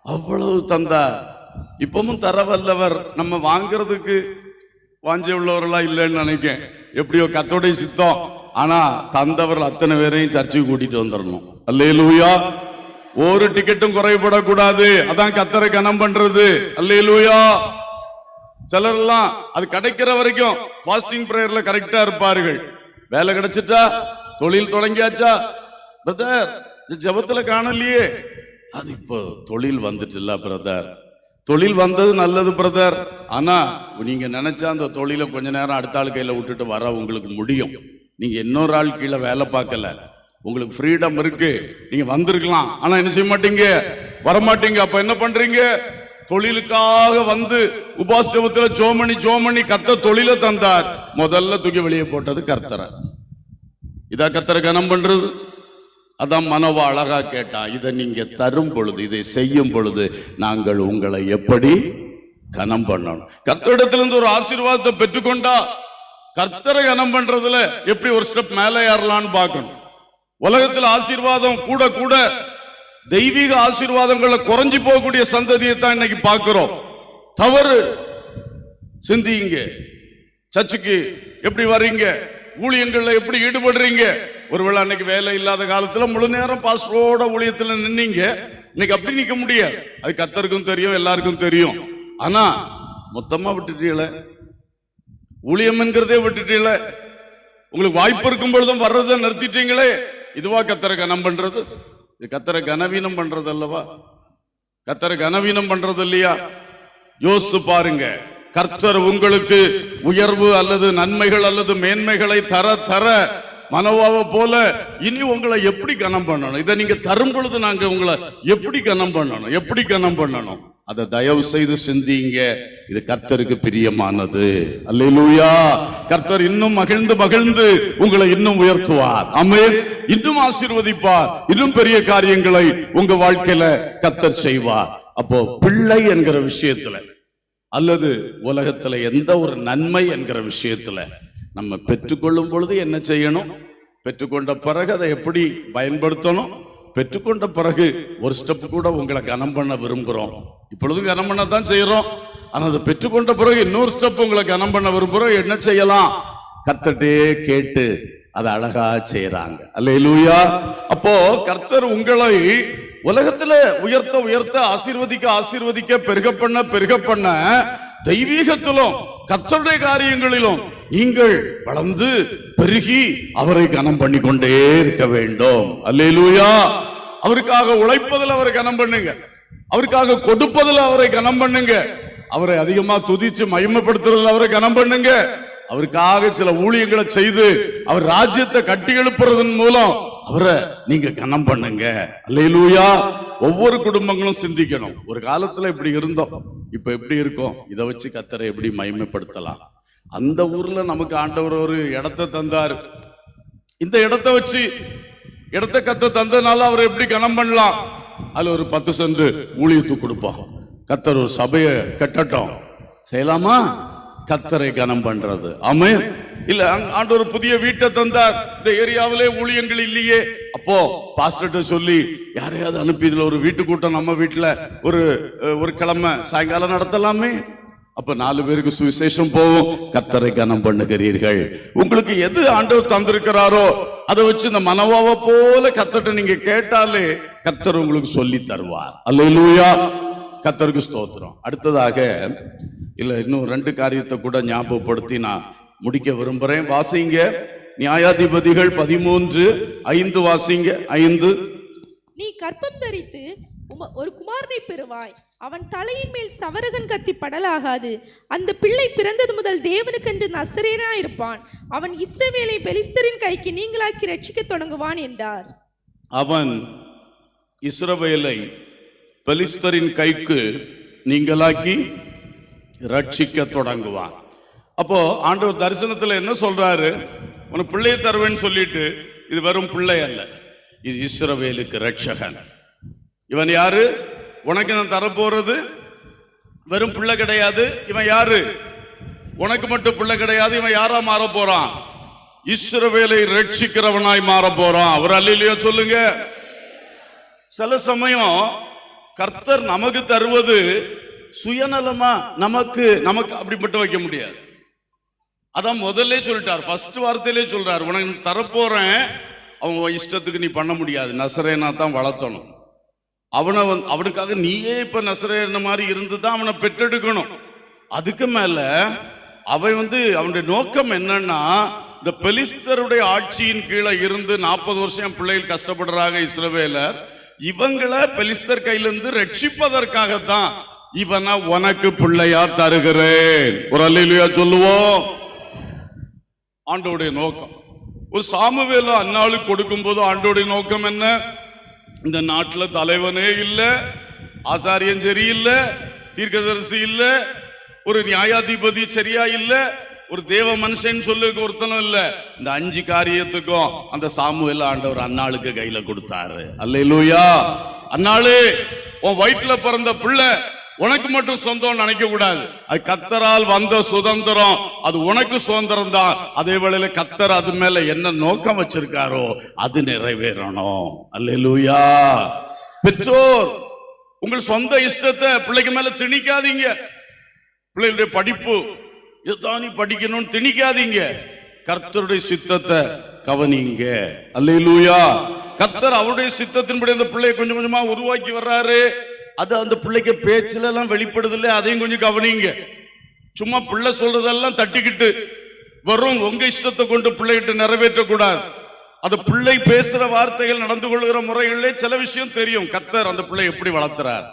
அவ்வளவு தந்தா. இப்பவும் தர வல்லவர். நம்ம வாங்கிறதுக்கு வாஞ்ச உள்ளவர்களா இல்லைன்னு நினைக்கேன். எப்படியோ கத்தோடைய சித்தம். ஆனா தந்தவர்கள் அத்தனை பேரையும் சர்ச்சைக்கு கூட்டிட்டு வந்துடணும். அல்லேலூயா. ஒரு டிக்கெட்டும் குறைபடக்கூடாது. அதான் கத்தரை கனம் பண்றது. அல்லேலூயா. சிலர் எல்லாம் அது கிடைக்கிற வரைக்கும் ஃபாஸ்டிங் பிரேயர்ல கரெக்டா இருப்பார்கள். வேலை கிடைச்சிட்டா, தொழில் தொடங்கியாச்சா, பிரதர் ஜபத்துல காணலையே, அது இப்போ தொழில் வந்துட்டுல்ல பிரதர். தொழில் வந்தது நல்லது பிரதர். ஆனா நீங்க நினைச்சா அந்த தொழிலை கொஞ்ச நேரம் அடுத்த ஆள் கையில விட்டுட்டு வர உங்களுக்கு முடியும். நீங்க இன்னொரு ஆள் கீழே வேலை பார்க்கல. உங்களுக்கு ஃப்ரீடம் இருக்கு. நீங்க வந்திருக்கலாம். ஆனா என்ன செய்ய மாட்டீங்க, வரமாட்டீங்க. அப்ப என்ன பண்றீங்க? தொழிலுக்காக வந்து உபாசத்துல சோமணி கத்த தொழில தந்தார். முதல்ல தூக்கி வெளியே போட்டது கர்த்தரை. இதா கர்த்தரை கனம் பண்றது. அதான் மனோவா அழகா கேட்டான், இதை நீங்க தரும் பொழுது, இதை செய்யும் பொழுது நாங்கள் உங்களை எப்படி கனம் பண்ணணும். கர்த்தரிடத்திலிருந்து ஒரு ஆசீர்வாதத்தை பெற்றுக்கொண்டா கர்த்தரை கனம் பண்றதுல எப்படி ஒரு ஸ்டெப் மேலே ஏறலான்னு பார்க்கணும். உலகத்துல ஆசீர்வாதம் கூட கூட தெய்வீக ஆசீர்வாதங்களை குறைஞ்சி போகக்கூடிய சந்ததியை தான் இன்னைக்கு பார்க்கிறோம். தவறு. சிந்திங்க. சர்ச்சுக்கு எப்படி வர்றீங்க, ஊழியங்கள்ல எப்படி ஈடுபடுறீங்க. ஒருவேளை அன்னைக்கு வேலை இல்லாத காலத்துல முழு நேரம் பாஸ்டரோட ஊழியத்துல நின்னீங்க. இன்னைக்கு அப்படி நிக்க முடியாது. அது கர்த்தருக்கும் தெரியும், எல்லாருக்கும் தெரியும். ஆனா மொத்தமா விட்டுட்டீங்களே, ஊழியம் என்கிறதே விட்டுட்டீங்களே. உங்களுக்கு வாய்ப்பு இருக்கும் பொழுதும் வர்றதை நிறுத்திட்டீங்களே. இதுவா கர்த்தரை கனம் பண்றது? இது கர்த்தரை கனவீனம் பண்றது அல்லவா? கர்த்தரை கனவீனம் பண்றது இல்லையா? யோசித்து பாருங்க. கர்த்தர் உங்களுக்கு உயர்வு அல்லது நன்மைகள் அல்லது மேன்மைகளை தர தர மனோவாவை போல இனி உங்களை எப்படி கனம் பண்ணணும்? இதை நீங்க தரும் பொழுது நாங்க உங்களை எப்படி கனம் பண்ணணும், எப்படி கனம் பண்ணணும்? அதை தயவு செய்து சிந்திங்க. இது கர்த்தருக்கு பிரியமானது. அல்லேலூயா. கர்த்தர் இன்னும் மகிழ்ந்து மகிழ்ந்து உங்களை இன்னும் உயர்த்துவார். ஆமென். இன்னும் ஆசீர்வதிப்பார். இன்னும் பெரிய காரியங்களை உங்க வாழ்க்கையில கர்த்தர் செய்வார். அப்போ பிள்ளை என்கிற விஷயத்துல அல்லது உலகத்துல எந்த ஒரு நன்மை என்கிற விஷயத்துல நம்ம பெற்றுக்கொள்ளும் பொழுது என்ன செய்யணும்? பெற்றுக்கொண்ட பிறகு அதை எப்படி பயன்படுத்தணும்? பெற்றுக்கொண்ட பிறகு ஒரு ஸ்டெப் கூட உங்களை கனம் பண்ண விரும்புகிறோம். இப்பொழுதும் கனம் பண்ண தான் செய்யறோம். ஆனா அதை பெற்றுக்கொண்ட பிறகு இன்னொரு ஸ்டெப் உங்களை கனம் பண்ண விரும்புகிறோம். என்ன செய்யலாம்? கர்த்தர்ட்டே கேட்டு அதை அழகா செய்யறாங்க. அல்லேலூயா. அப்போ கர்த்தர் உங்களை உலகத்துல உயர்த்த உயர்த்த ஆசீர்வதிக்க ஆசீர்வதிக்க பெருக பண்ண தெய்வீகத்திலும் கர்த்தருடைய காரியங்களிலும் நீங்கள் வளர்ந்து பெருகி அவரை கனம் பண்ணி கொண்டே இருக்க வேண்டும். அல்லேலூயா. அவருக்காக உழைப்பதில் அவரை கனம் பண்ணுங்க. அவருக்காக கொடுப்பதில் அவரை கனம் பண்ணுங்க. அவரை அதிகமா துதிச்சு மகிமைப்படுத்துறதுல அவரை கனம் பண்ணுங்க. அவருக்காக சில ஊழியங்களை செய்து அவர் ராஜ்யத்தை கட்டி எழுப்புறதன் மூலம் அவரை நீங்க கனம் பண்ணுங்க. அல்லேலூயா. ஒவ்வொரு குடும்பங்களும் சிந்திக்கணும். ஒரு காலத்துல இப்படி இருந்தோம், இப்ப எப்படி இருக்கோம்? இதை வச்சு கர்த்தரை எப்படி மகிமைப்படுத்தலாம்? அந்த ஊர்ல நமக்கு ஆண்டவர் ஒரு இடத்தை தந்தார். இந்த இடத்தை வச்சு இடத்தை கர்த்தர் தந்ததுனால அவரை எப்படி கனம் பண்ணலாம்? அதுல ஒரு 10 சென்ட் ஊழியத்துக்கு கொடுப்போம். கர்த்தர் ஒரு சபையை கட்டட்டும் செய்யலாமா? கர்த்தரை கனம் பண்றது. ஆமென். இல்ல ஆண்டவர் புதிய வீட்டை தந்தார், இந்த ஏரியாவிலே ஊழியங்கள் இல்லையே, அப்போ பாஸ்டர்ட்ட சொல்லி யாரையாவது அனுப்பி இதுல ஒரு வீட்டு கூட்டம் நம்ம வீட்டுல ஒரு கிழமை சாயங்காலம் நடத்தலாமே. அப்ப 4 பேருக்கு சுவிசேஷம் போகும். கர்த்தரை கனம் பண்ணுகிறீர்கள். உங்களுக்கு எது ஆண்டவர் தந்திருக்கிறாரோ அதை வச்சு இந்த மனோவாவை போல கர்த்தர்ட்ட நீங்க கேட்டாலே கர்த்தர் உங்களுக்கு சொல்லி தருவார். அல்லேலூயா. கர்த்தருக்கு ஸ்தோத்திரம். அடுத்ததாக இல்ல இன்னும் 2 காரியத்தை கூட ஞாபகப்படுத்தி நான் முடிக்க விரும்புறேன். வாசிங்க நியாயாதிபதிகள் 13:5 வாசிங்க. 5. நீ கற்பம் தரித்து ஒரு குமாரனை பெறுவாய். அவன் தலையின் மேல் சவரகன் கத்தி படலாகாது. அந்த பிள்ளை பிறந்தது முதல் தேவனுக்கென்று நசரேயனா இருப்பான். அவன் இஸ்ரவேலை பெலிஸ்தரின் கைக்கு நீங்களாக்கி ரட்சிக்க தொடங்குவான் என்றார். அவன் இஸ்ரவேலை பெலிஸ்தரின் கைக்கு நீங்களாக்கி ரட்சிக்க தொடங்குவான். அப்போ ஆண்டவர் தரிசனத்துல என்ன சொல்றாரு? உனக்கு பிள்ளையை தருவேன்னு சொல்லிட்டு, இது வெறும் பிள்ளை அல்ல, இது இஸ்ரவேலுக்கு ரட்சகன். இவன் யாரு? உனக்கு நான் தரப்போறது வெறும் பிள்ளை கிடையாது. இவன் யாரு? உனக்கு மட்டும் பிள்ளை கிடையாது. இவன் யாரா மாற போறான்? இஸ்ரவேலை ரட்சிக்கிறவனாய் மாற போறான். அவர் அல்லேலூயா சொல்லுங்க. சில சமயம் கர்த்தர் நமக்கு தருவது சுயநலமா நமக்கு அப்படி மட்டும் வைக்க முடியாது. அதான் முதல்ல சொல்லிட்டார், ஃபர்ஸ்ட் வார்த்தையிலே சொல்றாரு, உனக்கு தரப்போறேன், அவன் இஷ்டத்துக்கு நீ பண்ண முடியாது, நசரேனா தான் வளர்த்தணும். அவனுக்காக நீயே இப்ப நசரேன மாதிரி இருந்துதான் அவனை பெற்றெடுக்கணும். அதுக்கு மேல அவன் அவனுடைய நோக்கம் என்னன்னா, இந்த பெலிஸ்தருடைய ஆட்சியின் கீழே இருந்து 40 வருஷம் பிள்ளைகள் கஷ்டப்படுறாங்க இஸ்ரவேலர். இவங்களை பெலிஸ்தர் கையிலிருந்து ரட்சிப்பதற்காகத்தான் இவனை உனக்கு பிள்ளையா தருகிறேன். ஒரு அல்லேலூயா சொல்லுவோம். ஆண்டோடைய நோக்கம். ஒரு சாமுவேல அன்னாளுக்கு கொடுக்கும் போது ஆண்டோடைய நோக்கம் என்ன? இந்த நாட்டுல தலைவனே இல்லை, ஆசாரியன் சரியில்லை, தீர்க்கதரிசி இல்ல, ஒரு நியாயாதிபதி சரியா இல்ல, ஒரு தேவ மனுஷன் சொல்லுக்கு ஒருத்தனும் இல்ல. இந்த 5 காரியத்துக்கும் அந்த சாமுவேல் ஆண்டவர் அன்னாளுக்கு கையில கொடுத்தாரு. அல்லேலூயா. அன்னாளு, உன் வயிற்றுல பிறந்த பிள்ளை உனக்கு மட்டும் சொந்தம் நினைக்க கூடாது. அது கர்த்தரால் வந்த சுதந்திரம், அது உனக்கு சுதந்திரம் தான். அதே வேளையில கர்த்தர் அது மேல என்ன நோக்கம் வச்சிருக்காரோ அது நிறைவேறணும். அல்லேலூயா. பெற்றோர் உங்கள் சொந்த இஷ்டத்தை பிள்ளைக்கு மேல திணிக்காதீங்க. பிள்ளைகளுடைய படிப்பு இதுதான் நீ படிக்கணும்னு திணிக்காதீங்க. கர்த்தருடைய சித்தத்தை கவனிங்க. அல்லேலூயா. கர்த்தர் அவருடைய சித்தத்தின்படி அந்த பிள்ளையை கொஞ்சம் கொஞ்சமா உருவாக்கி வர்றாரு. அது அந்த பிள்ளைக்கு பேச்சுல எல்லாம் வெளிப்படுது இல்ல, அதையும் கொஞ்சம் கவனிங்க. சும்மா பிள்ளை சொல்றதெல்லாம் தட்டிக்கிட்டு வரும் உங்க இஷ்டத்தை கொண்டு பிள்ளைகிட்ட நிறைவேற்ற கூடாது. அந்த பிள்ளை பேசுற வார்த்தைகள், நடந்து கொள்கிற முறைகளிலே சில விஷயம் தெரியும். கர்த்தர் அந்த பிள்ளை எப்படி வளர்த்துறார்,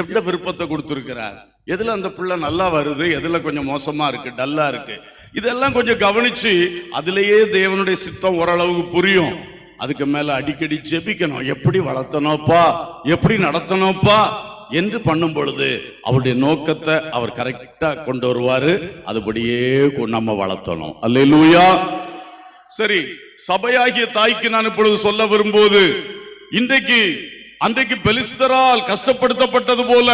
எந்த விருப்பத்தை கொடுத்திருக்கிறார், எதுல அந்த பிள்ளை நல்லா வருது, எதுல கொஞ்சம் மோசமா இருக்கு, டல்லா இருக்கு, இதெல்லாம் கொஞ்சம் கவனிச்சு அதுலயே தேவனுடைய சித்தம் ஓரளவுக்கு புரியும். அதுக்கு மேல அடிக்கடி ஜெபிக்கணும். எப்படி வளர்த்தனோப்பா, எப்படி நடத்தனோப்பா என்று பண்ணும் பொழுது அவருடைய நோக்கத்தை அவர் கரெக்டா கொண்டு வருவாரு. அதுபடியே நம்ம வளர்த்தணும். அல்லேலூயா. சரி, சபையாகிய தாய்க்கு நான் இப்பொழுது சொல்ல விரும்புவது, அன்றைக்கு பெலிஸ்தரால் கஷ்டப்படுத்தப்பட்டது போல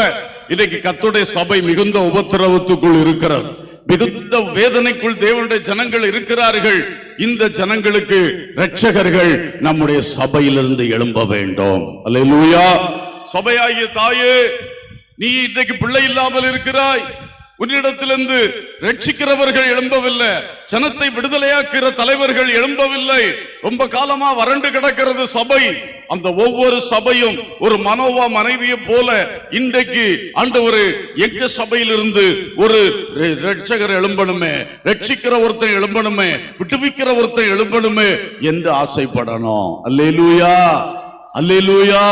இன்றைக்கு கர்த்தருடைய சபை மிகுந்த உபத்திரவத்துக்குள் இருக்கிறது. மிகுந்த வேதனைக்குள் தேவனுடைய ஜனங்கள் இருக்கிறார்கள். இந்த ஜனங்களுக்கு இரட்சகர்கள் நம்முடைய சபையிலிருந்து எழும்ப வேண்டும். அல்லேலூயா. சபையாகிய தாயே, நீ இன்றைக்கு பிள்ளை இல்லாமல் இருக்கிறாய். உன்னிடத்திலிருந்து ரட்சிக்கிறவர்கள் எழும்பவில்லை, ஜனத்தை விடுதலையாக்குற தலைவர்கள் எழும்பவில்லை. ரொம்ப காலமா வறண்டு கிடக்கிறது சபை. அந்த ஒவ்வொரு சபையும் ஒரு மனோவா மனைவியை போல இன்றைக்கு ஆண்டவரே எங்க சபையிலிருந்து ஒரு ரட்சகர் எழும்பணுமே, ரட்சிக்கிற ஒருத்தன் எழும்பணுமே, விடுவிக்கிற ஒருத்தன் எழும்பணுமே என்று ஆசைப்படணும். அல்லேலூயா. அல்லேலூயா.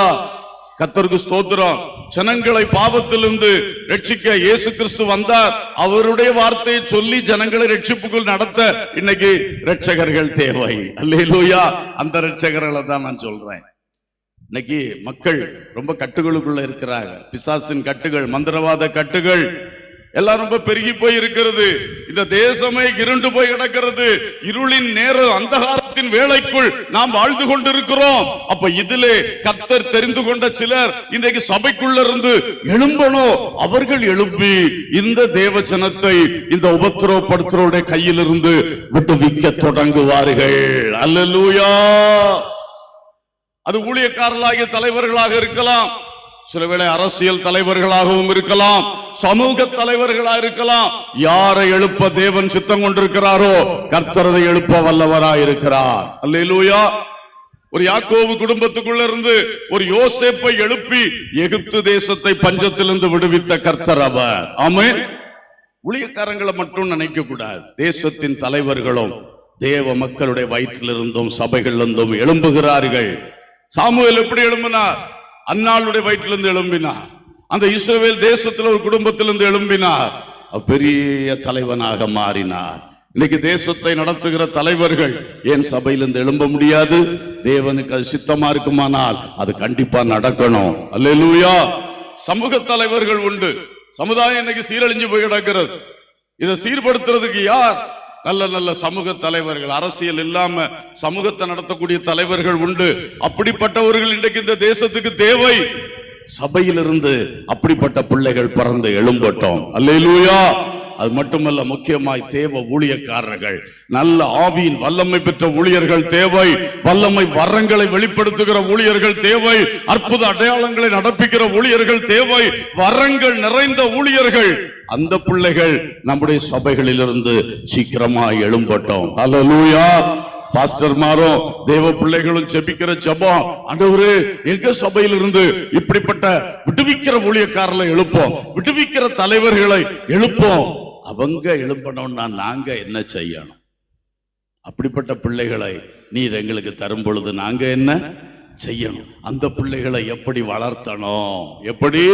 கர்த்தருக்கு ஸ்தோத்திரம். ஜனங்களை பாவத்திலிருந்து ரட்சிக்க இயேசு கிறிஸ்து வந்தார். அவருடைய வார்த்தையை சொல்லி ஜனங்களை ரட்சிப்புக்குள் நடத்த இன்னைக்கு ரட்சகர்கள் தேவை. அல்லேலூயா. அந்த ரட்சகர்களை தான் நான் சொல்றேன். இன்னைக்கு மக்கள் ரொம்ப கட்டுகளுக்குள்ள இருக்கிறாங்க. பிசாசின் கட்டுகள், மந்திரவாத கட்டுகள் எல்லாம் ரொம்ப பெருகி போய் இருக்கிறது. இந்த தேசமே இருண்டு போய் கிடக்கிறது. இருளின் நேரம், அந்தகாரத்தின் வேளைக்குள் நாம் வாழ்ந்து கொண்டிருக்கிறோம். அப்ப இதிலே கர்த்தர் தெரிந்து கொண்ட சிலர் இன்றைக்கு சபைக்குள்ள இருந்து எழும்பணும். அவர்கள் எழும்பி இந்த தேவ ஜனத்தை இந்த உபத்திரவப்படுத்துறோட கையிலிருந்து விடுவிக்க தொடங்குவார்கள். அல்லேலூயா. அது ஊழியக்காரர்களாகிய தலைவர்களாக இருக்கலாம், சில வேளை அரசியல் தலைவர்களாகவும் இருக்கலாம், சமூக தலைவர்களாக இருக்கலாம். யாரை எழுப்ப தேவன் சித்தம் கொண்டிருக்கிறாரோ கர்த்தரை எழுப்ப வல்லவராய் இருக்கிறார். அல்லேலூயா. ஒரு யாக்கோபு குடும்பத்துக்குள்ள இருந்து ஒரு யோசேப்பை எழுப்பி எகிப்து தேசத்தை பஞ்சத்திலிருந்து விடுவித்த கர்த்தர் அவர். ஆமென். ஊழியக்காரங்களை மட்டும் நினைக்க கூடாது. தேசத்தின் தலைவர்களும் தேவ மக்களுடைய வயிற்றிலிருந்தும் சபைகளிலிருந்தும் எழும்புகிறார்கள். சாமுவேல் எப்படி எழும்பினார்? அன்னாளுடைய வயிற்றிலிருந்து எழும்பினார். அந்த இஸ்ரவேல் தேசத்தில் ஒரு குடும்பத்திலிருந்து எழும்பினார். பெரிய தலைவனாக மாறினார். இன்னைக்கு தேசத்தை நடத்துகிற தலைவர்கள் ஏன் சபையிலிருந்து எழும்ப முடியாது? தேவனுக்கு அது சித்தமா இருக்குமானால் அது கண்டிப்பா நடக்கணும். அல்லேலூயா. சமூக தலைவர்கள் உண்டு. சமுதாயம் இன்னைக்கு சீரழிஞ்சு போய் கிடக்கிறது. இதை சீர்படுத்துறதுக்கு யார்? நல்ல நல்ல சமூக தலைவர்கள். அரசியல் இல்லாம சமூகத்தை நடத்தக்கூடிய தலைவர்கள் உண்டு. அப்படிப்பட்டவர்கள் இன்றைக்கு இந்த தேசத்துக்கு தேவை. சபையிலிருந்து அப்படிப்பட்ட பிள்ளைகள் பிறந்து எழும்பட்டோம். அல்லேலூயா. அது மட்டுமல்ல, முக்கியமாய் தேவ ஊழியக்காரர்கள், நல்ல ஆவியின் வல்லமை பெற்ற ஊழியர்கள் தேவை. வல்லமை வரங்களை வெளிப்படுத்துகிற ஊழியர்கள் தேவை. அற்புத அடையாளங்களை நடப்பிக்கிற ஊழியர்கள் தேவை. வரங்கள் நிறைந்த ஊழியர்கள், அந்த பிள்ளைகள் நம்முடைய சபைகளிலிருந்து சீக்கிரமாய் எழும்பட்டோம். அல்லேலூயா. பாஸ்டர்மாரும் தேவ பிள்ளைகளும் ஜெபிக்கிற ஜெபம், ஆண்டவரே எங்க சபையிலிருந்து இப்படிப்பட்ட விடுவிக்கிற ஊழியக்காரர்களை எழுப்போம், விடுவிக்கிற தலைவர்களை எழுப்போம். அவங்க எழுப்பணும்னா நாங்க என்ன செய்யணும்? அப்படிப்பட்ட பிள்ளைகளை நீர் எங்களுக்கு தரும் பொழுது நாங்க என்ன செய்யணும்? அந்த பிள்ளைகளை எப்படி வளர்த்தணும், எப்படி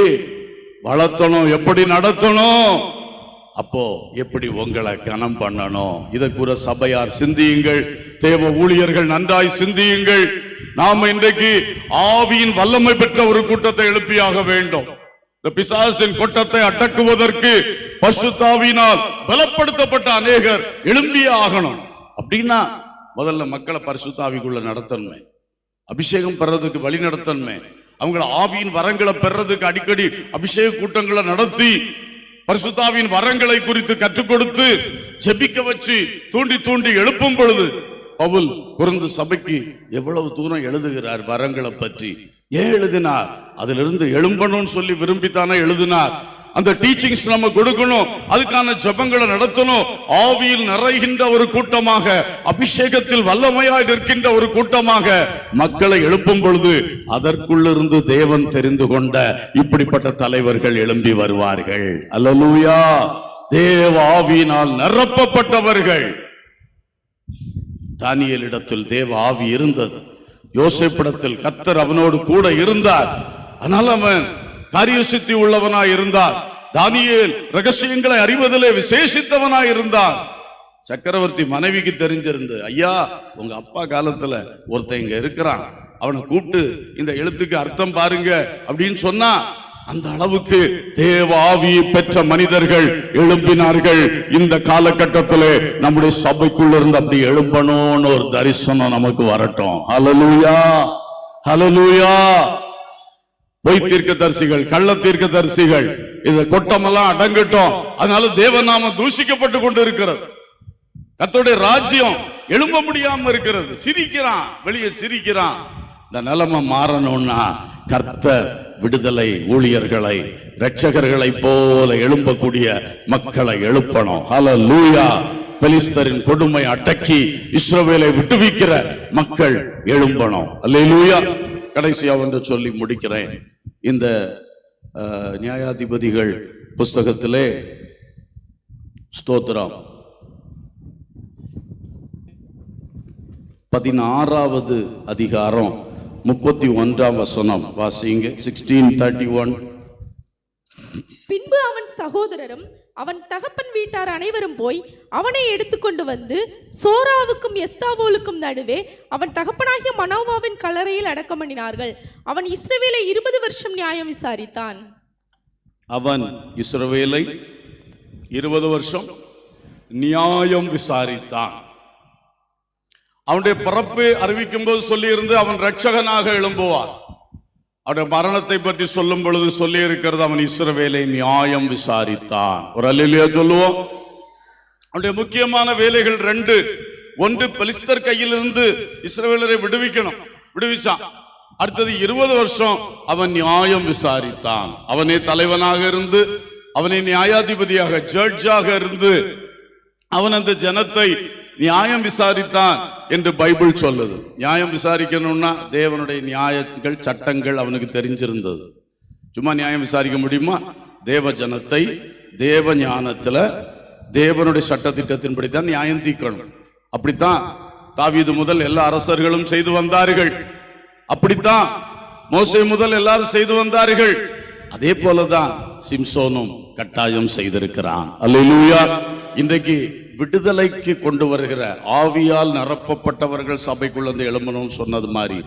வளர்த்தணும், எப்படி நடத்தணும், அப்போ எப்படி உங்களை கனம் பண்ணணும்? இதை கூற சபையார் சிந்தியுங்கள். தேவ ஊழியர்கள் நன்றாய் சிந்தியுங்கள். நாம இன்றைக்கு ஆவியின் வல்லமை பெற்ற ஒரு கூட்டத்தை எழுப்பியாக வேண்டும். இந்த பிசாசின் கூட்டத்தை அடக்குவதற்கு பரிசுத்தாவியினால் பலப்படுத்தப்பட்ட அநேகர் எழும்பியே ஆகணும். அப்படின்னா முதல்ல மக்களை பரிசுத்தாவிக்குள்ள நடத்தணுமே, அபிஷேகம் பெறதுக்கு வழி நடத்தணுமே, அவங்கள ஆவியின் வரங்களை பெறதுக்கு அடிக்கடி அபிஷேக கூட்டங்களை நடத்தி பரிசுத்தாவின் வரங்களை குறித்து கற்றுக் கொடுத்து ஜெபிக்க வச்சு தூண்டி தூண்டி எழுப்பும் பொழுது, பவுல் கொரிந்து சபைக்கு எவ்வளவு தூரம் எழுதுகிறார் வரங்களை பற்றி. ஏன் எழுதினார்? அதிலிருந்து எழும்பணும்னு சொல்லி விரும்பித்தானே எழுதினார். அந்த டீச்சிங்ஸ் நம்ம கொடுக்கணும், அதுக்கான ஜெபங்களை நடத்தணும். ஆவியில் நிறைகின்ற ஒரு கூட்டமாக, அபிஷேகத்தில் வல்லமையாய் நிற்கின்ற ஒரு கூட்டமாக மக்களை எழுப்பும் பொழுது அதற்குள்ளிருந்து தேவன் தெரிந்து கொண்ட இப்படிப்பட்ட தலைவர்கள் எழும்பி வருவார்கள். அல்லேலூயா. தேவ ஆவியினால் நிரப்பப்பட்டவர்கள். தானியேலிடத்தில் தேவ ஆவி இருந்தது. யோசேப்பிடத்தில் கர்த்தர் அவனோடு கூட இருந்தார். ஆனால் அவன் காரிய சித்தி உள்ளவனாய் இருந்தார். தானியேல் ரகசியங்களை அறிவதிலே விசேஷித்தவனாய் இருந்தார். சக்கரவர்த்தி மனைவிக்கு தெரிஞ்சிருந்து, ஐயா உங்க அப்பா காலத்துல ஒருத்தன் இங்க இருக்கிறான், அவனை கூப்பிட்டு இந்த எழுத்துக்கு அர்த்தம் பாருங்க அப்படின்னு சொன்னா, அந்த அளவுக்கு தேவ ஆவியை பெற்ற மனிதர்கள் எழும்பினார்கள். இந்த காலகட்டத்திலே நம்முடைய சபைக்குள்ள இருந்து அப்படி எழும்பணும்னு ஒரு தரிசனம் நமக்கு வரட்டும். ஹல்லேலூயா, ஹல்லேலூயா. பொய் தீர்க்கதரிசிகள், கள்ள தீர்க்கதரிசிகள், இந்த கொட்டமெல்லாம் அடங்கட்டும். அதனால தேவநாம தூஷிக்கப்பட்டு கொண்டு இருக்கிறது. கர்த்தருடைய ராஜ்யம் எழும்ப முடியாம இருக்கிறது. சிரிக்கிறான், வெளியே சிரிக்கிறான். இந்த நிலைமை மாறணும்னா கர்த்தர் விடுதலை ஊழியர்களை, இரட்சகர்களை போல எழும்பக்கூடிய மக்களை எழுப்பணும். ஹல்லேலூயா. பெலிஸ்தரின் கொடுமை அடக்கி இஸ்ரவேலை விட்டுவிக்கிற மக்கள் எழும்பணும். அல்லேலூயா. கடைசியா ஒன்று சொல்லி முடிக்கிறேன். இந்த நியாயாதிபதிகள் புஸ்தகத்திலே ஸ்தோத்திரம் 16வது அதிகாரம் 31ஆம் வசனம் வாசிங்க. 16:31. பின்பு அவன் சகோதரரும் அவன் தகப்பன் வீட்டார் அனைவரும் போய் அவனை எடுத்துக்கொண்டு வந்து சோராவுக்கும் எஸ்தாவோலுக்கும் நடுவே அவன் தகப்பனாகிய மனோவாவின் கல்லறையில் அடக்கம் பண்ணினார்கள். அவன் இஸ்ரவேலை 20 வருஷம் நியாயம் விசாரித்தான். அவன் இஸ்ரவேலை 20 வருஷம் நியாயம் விசாரித்தான். அவனுடைய பிறப்பு அறிவிக்கும் போது சொல்லி இருந்து அவன் இரட்சகனாக எழும்புவான். அவருடைய மரணத்தை பற்றி சொல்லும் பொழுது சொல்லி இருக்கிறது, அவன் இஸ்ரவேலை நியாயம் விசாரித்தான். ஒரு அல்லேலூயா சொல்லுவோம். அவனுடைய முக்கியமான வேலைகள் 2. ஒன்று, பெலிஸ்தர் கையிலிருந்து இஸ்ரவேலரை விடுவிக்கணும், விடுவிச்சான். அடுத்தது 20 வருஷம் அவன் நியாயம் விசாரித்தான். அவனே தலைவனாக இருந்து, அவனே நியாயாதிபதியாக, ஜட்ஜாக இருந்து அவன் அந்த ஜனத்தை நியாயம் விசாரித்தான் என்று பைபிள் சொல்லுது. நியாயம் விசாரிக்கணும்னா தேவனுடைய நியாயங்கள், சட்டங்கள் அவனுக்கு தெரிஞ்சிருந்தது. சும்மா நியாயம் விசாரிக்க முடியுமா? தேவ ஜனத்தை தேவ ஞானத்துல தேவனுடைய சட்டத்திட்டத்தின்படி தான் நியாயம் தீர்க்கணும். அப்படித்தான் தாவீது முதல் எல்லா அரசர்களும் செய்து வந்தார்கள். அப்படித்தான் மோசே முதல் எல்லாரும் செய்து வந்தார்கள். அதே போலதான் சிம்சோனும் கட்டாயம் செய்திருக்கிறான். அல்லேலூயா. இன்றைக்கு விடுதலைக்கு கொண்டு வருகிற ஆவியால் நிரப்பப்பட்டவர்கள் சபைக்குள்ள இருந்து எழும்பணும்னு சொன்னது மாதிரி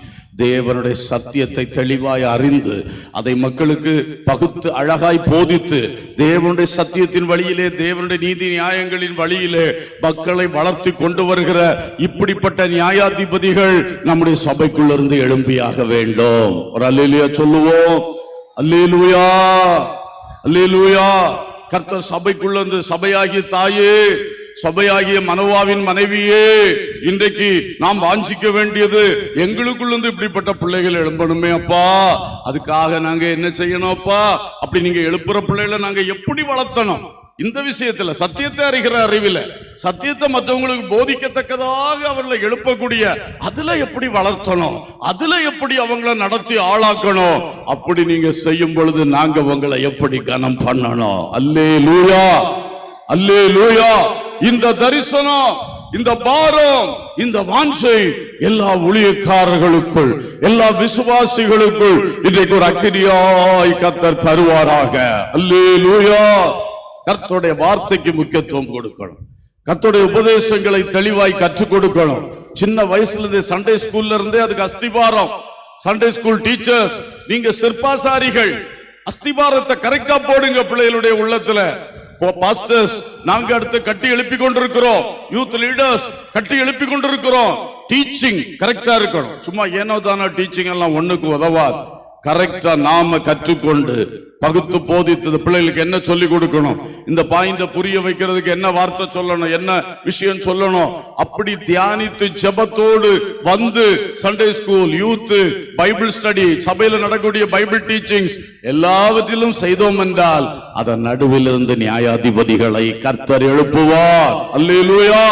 தேவனுடைய சத்தியத்தை தெளிவாய் அறிந்து அதை மக்களுக்கு பகுத்து அழகாய் போதித்து தேவனுடைய சத்தியத்தின் வழியிலே தேவனுடைய நீதி நியாயங்களின் வழியிலே மக்களை வளர்த்து கொண்டு வருகிற இப்படிப்பட்ட நியாயாதிபதிகள் நம்முடைய சபைக்குள்ள இருந்து எழும்பியாக வேண்டும். ஒரு அல்லேலூயா சொல்லுவோம். அல்லேலூயா, அல்லேலூயா. கர்த்தர் சபைக்குள்ள இருந்து சபையாகிய தாயே, சபையாகிய மனோவாவின் மனைவியே, இன்றைக்கு நாம் வாஞ்சிக்க வேண்டியது எங்களுக்குள்ள இருந்து இப்படிப்பட்ட பிள்ளைகள் எழும்பணுமே அப்பா. அதுக்காக நாங்க என்ன செய்யணும் அப்பா? அப்படி நீங்க எழுப்புற பிள்ளைகளை நாங்க எப்படி வளர்த்தணும்? இந்த விஷயத்துல சத்தியத்தை அறிகிற அறிவில சத்தியத்தை மற்றவங்களுக்கு போதிக்கத்தக்கதாக அவர்களை எழுப்பக்கூடிய அதுல எப்படி வளர்த்தணும், அதுல எப்படி அவங்கள நடத்தி ஆளாக்கணும், அப்படி நீங்க செய்யும் பொழுது நாங்க உங்களை எப்படி கனம் பண்ணணும். அல்லேலூயா, அல்லேலூயா. இந்த தரிசனம், இந்த பாரம், இந்த வாஞ்சை எல்லா ஊழியக்காரர்களுக்குள், எல்லா விசுவாசிகளுக்குள் இன்றைக்கு ஒரு அக்கினியாய் கர்த்தர் தருவாராக. அல்லேலூயா. கர்த்தருடைய வார்த்தைக்கு முக்கியத்துவம் கொடுக்கணும். கர்த்தருடைய உபதேசங்களை தெளிவாய் கற்றுக் கொடுக்கணும். சின்ன வயசுல இருந்தே சண்டே ஸ்கூல்ல இருந்தே அதுக்கு அஸ்திபாரம். சண்டே ஸ்கூல் டீச்சர்ஸ், நீங்க சிற்பாசாரிகள், அஸ்திபாரத்தை கரெக்டா போடுங்க பிள்ளைகளுடைய உள்ளத்துல. பாஸ்டர்ஸ், நாங்க அடுத்து கட்டி எழுப்பி கொண்டிருக்கிறோம். யூத் லீடர்ஸ் கட்டி எழுப்பி கொண்டிருக்கிறோம். டீச்சிங் கரெக்டா இருக்கணும். சும்மா ஏனோ தானோ டீச்சிங் எல்லாம் ஒண்ணுக்கு உதவாது. கரெக்டா நாம கற்றுக்கொண்டு பகுத்து போதித்தது பிள்ளைகளுக்கு என்ன சொல்லி கொடுக்கணும், இந்த பாயிண்ட புரிய வைக்கிறதுக்கு என்ன வார்த்தை சொல்லணும், என்ன விஷயம் சொல்லணும், அப்படி தியானித்து ஜெபத்தோடு வந்து Sunday school, youth, Bible study, சபையில நடக்கக்கூடிய பைபிள் டீச்சிங்ஸ் எல்லாவற்றிலும் செய்தோம் என்றால் அதன் நடுவில் இருந்து நியாயாதிபதிகளை கர்த்தர் எழுப்புவார். அல்லேலூயா.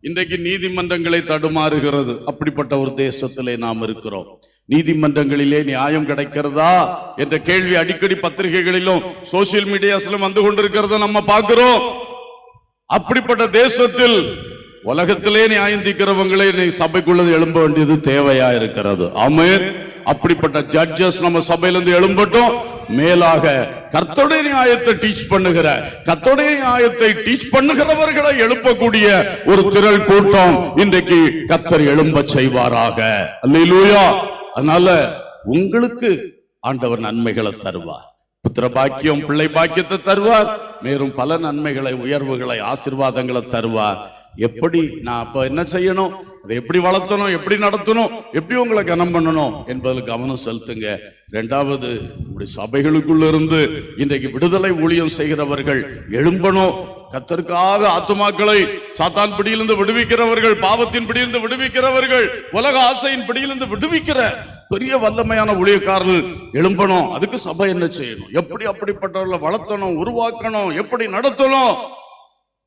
இன்றைக்கு நீதிமன்றங்களை தடுமாறுகிறது. அப்படிப்பட்ட ஒரு தேசத்திலே நாம் இருக்கிறோம். நீதிமன்றங்களிலே நியாயம் கிடைக்கிறதா என்ற கேள்வி அடிக்கடி பத்திரிகைகளிலும் சோசியல் மீடியாஸிலும் வந்து கொண்டிருக்கிறத நம்ம பார்க்கிறோம். அப்படிப்பட்ட தேசத்தில் உலகத்திலே நியாயம் தீர்க்கிறவங்களே சபைக்குள்ளது எழும்ப வேண்டியது தேவையா இருக்கிறது. ஆமென். அப்படிப்பட்ட ஜட்ஜஸ் நம்ம சபையிலிருந்து எழும்பட்டும். மேலாக கர்த்தருடைய நியாயத்தை டீச் பண்ணுகிற, கர்த்தருடைய நியாயத்தை டீச் பண்ணுகிறவர்களை எழுப்பக்கூடிய ஒரு திரள் கூட்டம் இன்றைக்கு கர்த்தர் எழும்ப செய்வாராக. அல்லேலூயா. அதனால உங்களுக்கு ஆண்டவர் நன்மைகளை தருவார். புத்திர பாக்கியம், பிள்ளை பாக்கியத்தை தருவார். மேலும் பல நன்மைகளை, உயர்வுகளை, ஆசீர்வாதங்களை தருவார். எப்படி நான் அப்ப என்ன செய்யணும், அதை எப்படி வளர்த்தணும், எப்படி நடத்தணும், எப்படி உங்களை கனம் பண்ணணும் என்பதில் கவனம் செலுத்துங்க. இரண்டாவது, உங்களுடைய சபைகளுக்குள்ள இருந்து இன்றைக்கு விடுதலை ஊழியம் செய்கிறவர்கள் எழும்பணும். கர்த்தருக்காக ஆத்துமாக்களை சாத்தான் பிடியிலிருந்து விடுவிக்கிறவர்கள், பாவத்தின் பிடியிலிருந்து விடுவிக்கிறவர்கள், உலக ஆசையின் பிடியிலிருந்து விடுவிக்கிற பெரிய வல்லமையான ஊழியக்காரர்கள் எழும்பணும். அதுக்கு சபை என்ன செய்யணும், எப்படி அப்படிப்பட்டவர்களை வளர்த்தணும், உருவாக்கணும், எப்படி நடத்தணும்,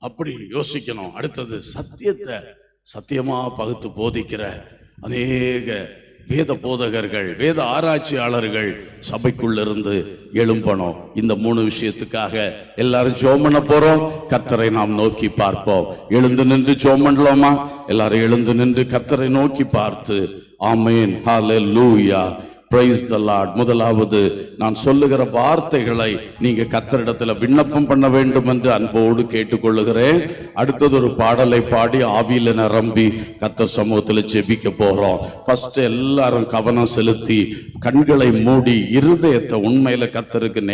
அப்படி யோசிக்கணும். அடுத்தது, சத்தியத்தை சத்தியமா பகுத்து போதிக்கிற அநேக வேத போதகர்கள், வேத ஆராய்ச்சியாளர்கள் சபைக்குள்ள இருந்து எழும்பணும். இந்த 3 விஷயத்துக்காக எல்லாரும் ஜெபம் பண்ண போறோம். கர்த்தரை நாம் நோக்கி பார்ப்போம். எழுந்து நின்று ஜெபம் பண்ணலாமா? எல்லாரும் எழுந்து நின்று கர்த்தரை நோக்கி பார்த்து ஆமென், ஹalleluya, praise the Lord. முதலாவது, நான் சொல்லுகிற வார்த்தைகளை நீங்க கர்த்தரிடத்துல விண்ணப்பம் பண்ண வேண்டும் என்று அன்போடு கேட்டுக்கொள்ளுகிறேன். அடுத்தது ஒரு பாடலை பாடி ஆவியில நிரம்பி கர்த்தர் சமூகத்துல ஜெபிக்க போறோம். ஃபர்ஸ்ட் எல்லாரும் கவனம் செலுத்தி கண்களை மூடி இருதயத்தை உண்மையில கர்த்தருக்கு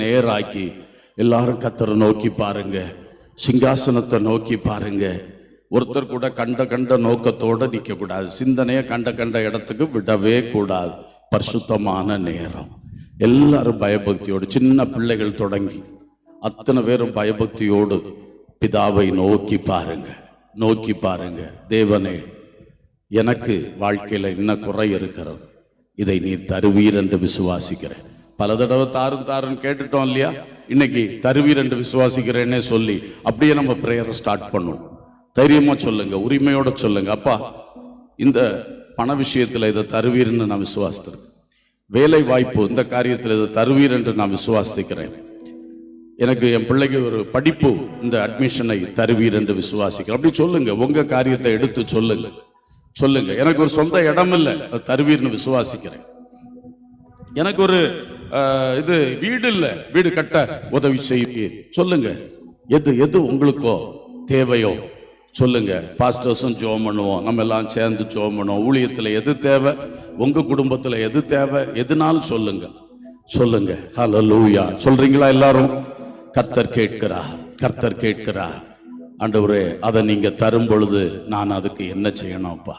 நேராக்கி எல்லாரும் கர்த்தரை நோக்கி பாருங்க. சிங்காசனத்தை நோக்கி பாருங்க. ஒருத்தர் கூட கண்ட நோக்கத்தோட நிக்க கூடாது. சிந்தனையை கண்ட இடத்துக்கு விடவே கூடாது. பரிசுத்தமான நேரம். எல்லாரும் பயபக்தியோடு, சின்ன பிள்ளைகள் தொடங்கி அத்தனை பேரும் பயபக்தியோடு பிதாவை நோக்கி பாருங்க. தேவனே, எனக்கு வாழ்க்கையில இன்ன குறை இருக்கிறது, இதை நீர் தருவீர் என்று விசுவாசிக்கிறேன். பல தடவை தாரும் கேட்டுட்டோம் இல்லையா? இன்னைக்கு தருவீர் என்று விசுவாசிக்கிறேன்னே சொல்லி அப்படியே நம்ம பிரேயரை ஸ்டார்ட் பண்ணுவோம். தைரியமா சொல்லுங்க, உரிமையோட சொல்லுங்க. அப்பா, இந்த பண விஷயத்துல இதை தருவீர்னு நான் விசுவாசிக்கிறேன். வேலை வாய்ப்பு இந்த காரியத்தில் இதை தருவீர் என்று நான் விசுவாசிக்கிறேன். எனக்கு என் பிள்ளைக்கு ஒரு படிப்பு, இந்த அட்மிஷனை தருவீர் என்று விசுவாசிக்கிறேன். அப்படி சொல்லுங்க. உங்க காரியத்தை எடுத்து சொல்லுங்க. எனக்கு ஒரு சொந்த இடம் இல்லை, அது தருவீர்னு விசுவாசிக்கிறேன். எனக்கு ஒரு வீடு இல்லை, வீடு கட்ட உதவி செய்வீர் சொல்லுங்க. எது உங்களுக்கோ தேவையோ சொல்லுங்க. பாஸ்டர்ஸும் ஜெபம் பண்ணுவோம், நம்ம எல்லாம் சேர்ந்து ஜெபம் பண்ணுவோம். ஊழியத்தில் எது தேவை, உங்க குடும்பத்தில் எது தேவை, எதுனாலும் சொல்லுங்க. ஹல்லேலூயா. சொல்றீங்களா எல்லாரும்? கர்த்தர் கேட்கிறார். ஆண்டவரே, அதை நீங்க தரும் பொழுது நான் அதுக்கு என்ன செய்யணும்ப்பா?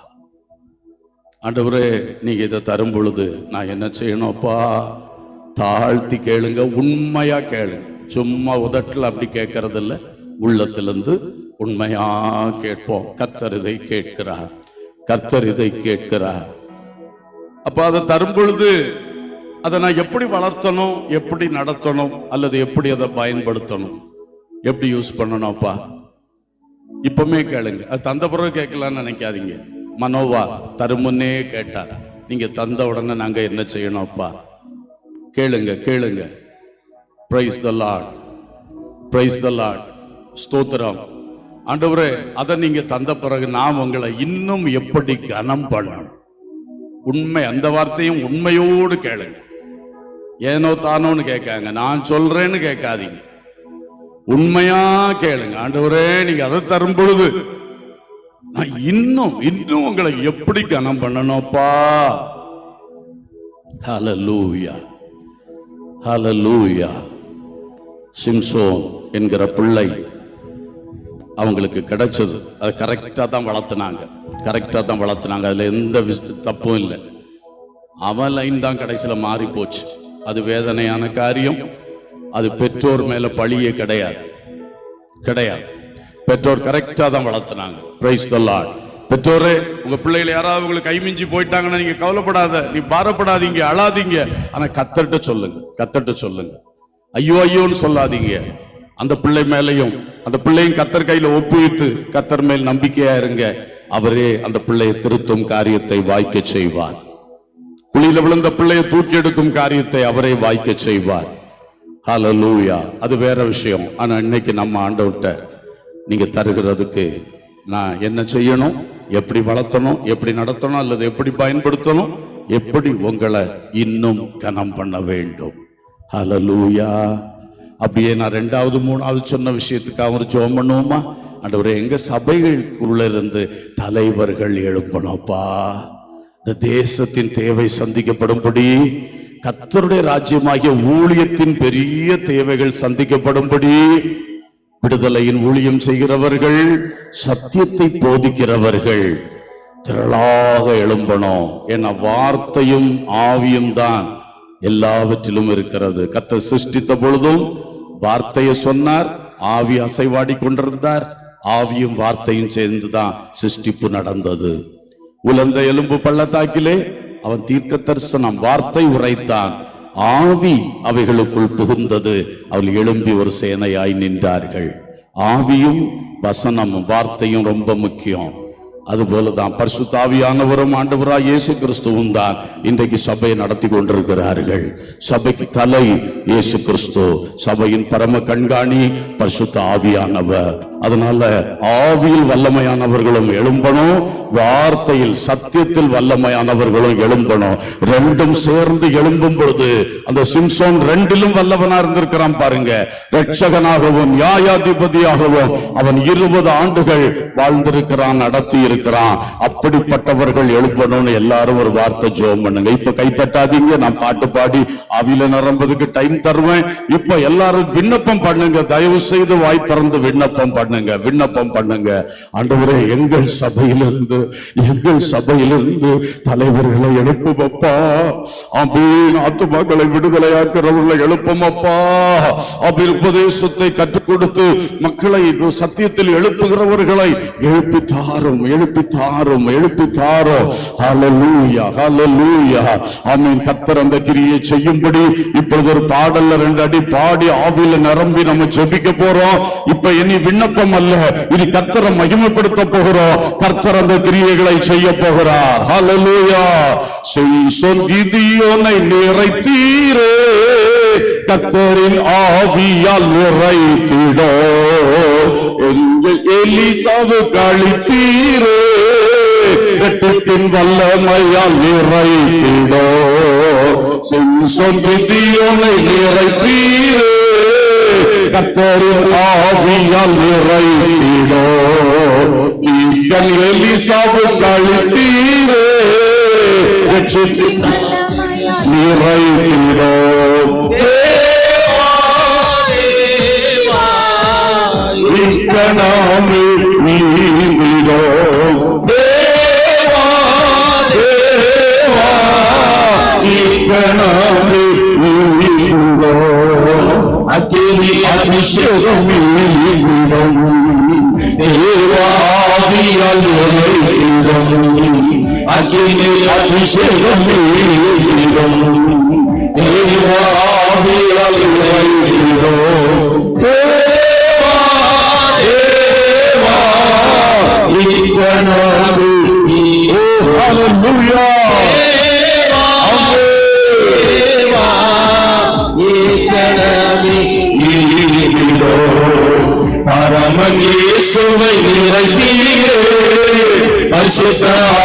ஆண்டவரே, நீங்க இதை தரும் பொழுது நான் என்ன செய்யணும்ப்பா? தாழ்த்தி கேளுங்க, உண்மையா கேளுங்க. சும்மா உதட்டில் அப்படி கேட்கறது இல்லை, உள்ளத்திலிருந்து உண்மையா கேட்போம். கர்த்தர் இதை கேட்கிறார். அப்ப அதை தரும் பொழுது அதை நான் எப்படி வளர்த்தணும், எப்படி நடத்தணும், அல்லது எப்படி அதை பயன்படுத்தணும், எப்படி யூஸ் பண்ணணும்ப்பா? இப்பவுமே கேளுங்க. அது தந்த பிறகு கேட்கலான்னு நினைக்காதீங்க. மனோவா தருமுன்னே கேட்டார். நீங்க தந்த உடனே நாங்க என்ன செய்யணும்ப்பா? கேளுங்க. Price the Lord. ஸ்தோத்திரம். ஆண்டவரே, அதை நீங்க தந்த பிறகு நான் உங்களை இன்னும் எப்படி கனம் பண்ணணும்? உண்மை, அந்த வார்த்தையும் உண்மையோடு கேளுங்க. ஏனோ தானோன்னு கேட்காங்க, நான் சொல்றேன்னு கேட்காதீங்க, உண்மையா கேளுங்க. ஆண்டவரே, நீங்க அதை தரும் பொழுது நான் இன்னும் உங்களை எப்படி கனம் பண்ணணும்ப்பா? ஹல்லேலூயா. சிம்சோன் என்கிற பிள்ளை அவங்களுக்கு கிடைச்சது. அது கரெக்டா தான் வளர்த்துனாங்க. அதுல எந்த தப்பும் இல்லை. அவன் லைன் தான் கடைசியில் மாறி போச்சு. அது வேதனையான காரியம். அது பெற்றோர் மேல பழியே கிடையாது. பெற்றோர் கரெக்டா தான் வளர்த்துனாங்க. Price the Lord. பெற்றோரே, உங்க பிள்ளைகளை யாராவது உங்களுக்கு கைமிஞ்சி போயிட்டாங்கன்னா நீங்க கவலைப்படாத, நீ பாரப்படாதீங்க, அழாதீங்க. ஆனா கத்தர்ட்ட சொல்லுங்க. ஐயோன்னு சொல்லாதீங்க. அந்த பிள்ளை மேலையும், அந்த பிள்ளையும் கத்தர் கையில ஒப்புவித்து கத்தர் மேல் நம்பிக்கையா இருங்க. அவரே அந்த பிள்ளையை திருத்தும் காரியத்தை வாய்க்க செய்வார். குழியில விழுந்த பிள்ளையை தூக்கி எடுக்கும் காரியத்தை அவரே வாய்க்க செய்வார். ஹல்லேலூயா. அது வேற விஷயம். ஆனா இன்னைக்கு நம்ம ஆண்டவர்ட்ட நீங்க தருகிறதுக்கு நான் என்ன செய்யணும், எப்படி வளர்த்தணும், எப்படி நடத்தணும், அல்லது எப்படி பயன்படுத்தணும், எப்படி உங்களை இன்னும் கனம் பண்ண வேண்டும். ஹல்லேலூயா. அப்படியே நான் 2வது 3வது சொன்ன விஷயத்துக்காக ஒரு ஜெபம் பண்ணுவோமா? ஆண்டவரே, எங்க சபைகளுக்குள்ள இருந்து தலைவர்கள் எழுப்பணும்ப்பா. இந்த தேசத்தின் தேவை சந்திக்கப்படும்படி, கர்த்தருடைய ராஜ்யமாகிய ஊழியத்தின் பெரிய தேவைகள் சந்திக்கப்படும்படி, விடுதலையின் ஊழியம் செய்கிறவர்கள், சத்தியத்தை போதிக்கிறவர்கள் திரளாக எழும்பணும். என வார்த்தையும் ஆவியும் தான் எல்லாவற்றிலும் இருக்கிறது. கர்த்தர் சிருஷ்டித்த பொழுதும் வார்த்தையை சொன்னார், ஆவி அசைவாடி கொண்டிருந்தார். ஆவியும் வார்த்தையும் சேர்ந்துதான் சிருஷ்டிப்பு நடந்தது. உலர்ந்த எலும்பு பள்ளத்தாக்கிலே அவன் தீர்க்க தரிசனம், வார்த்தை உரைத்தான். ஆவி அவைகளுக்குள் புகுந்தது. அவள் எழும்பி ஒரு சேனையாய் நின்றார்கள். ஆவியும் வசனமும் வார்த்தையும் ரொம்ப முக்கியம். அதுபோலதான் பரிசுத்த ஆவியானவரும் ஆண்டவராய் இயேசு கிறிஸ்துவும் தான் இன்றைக்கு சபையை நடத்தி கொண்டிருக்கிறார்கள். சபைக்கு தலை இயேசு கிறிஸ்து, சபையின் பரம கண்காணி பரிசுத்த ஆவியானவர். அதனால ஆவியில் வல்லமையானவர்களும் எழும்பணும், வார்த்தையில் சத்தியத்தில் வல்லமையானவர்களும் எழும்பணும். ரெண்டும் சேர்ந்து எழும்பும் பொழுது அந்த சிம்சோன் 2லும் வல்லவனா இருந்திருக்கிறான் பாருங்க. ரட்சகனாகவும் நியாயாதிபதியாகவும் அவன் 20 ஆண்டுகள் வாழ்ந்திருக்கிறான், நடத்தி இருக்கிறான். அப்படிப்பட்டவர்கள் எழுப்பணும்னு எல்லாரும் ஒரு வார்த்தை ஜெபம் பண்ணுங்க. இப்ப கைத்தட்டாதீங்க, நான் பாட்டு பாடி ஆவியில நிரம்பதுக்கு டைம் தருவேன். இப்ப எல்லாரும் விண்ணப்பம் பண்ணுங்க. தயவு செய்து வாய் திறந்து விண்ணப்பம் பண்ணுங்க. ஆண்டவரே, எங்கள் சபையிலிருந்து தலைவர்களை எழுப்புமப்பா. ஆமீன். ஆத்துமாக்களை விடுதலையாக்கிறவர்களை எழுப்புமப்பா. உபதேசத்தை கற்றுக் கொடுத்து மக்களை சத்தியத்தில் எழுப்புகிறவர்களை எழுப்பித்தாரும். ஹல்லேலூயா. ஆமீன். கர்த்தர் அந்த கிரியை செய்யும்படி இப்பொழுது ஒரு பாடல்ல 2 அடி பாடி ஆவியில நிரம்பி நம்ம ஜெபிக்க போறோம். இப்ப இனி விண்ணப்பம் அல்ல, இனி கர்த்தரை மகிமைப்படுத்த போகிறோம். கர்த்தர் அந்த கிரியைகளை செய்ய போகிறார். ஹல்லேலூயா. சிம்சோன் கிதியோனை நிறைத்தீரே, கர்த்தரின் ஆவியால் நிறைத்திடோ. எங்கள் எலிசாவு கழித்தீரே, இரட்டிப்பின் வல்லமையால் கர்த்தரின் ஆவியால் நிறைத்திடோ தீர்க்கன் எலிசாவுக்கு அளித்தீரே ரட்சித்து நிறைத்திடோ இக்கணாமே நீந்திடோ தேவா தேவா இக்கணாமே நீந்திடோ அக்கினி அபிஷேகம் நீந்திடம் தேவாவியால் நிறைத்திடம் அக்கினி அபிஷேகம் நீந்திடம் தேவாவியால் நிறைத்திடம் பரமேசுவை நிறைத்தீரே பரிசுத்த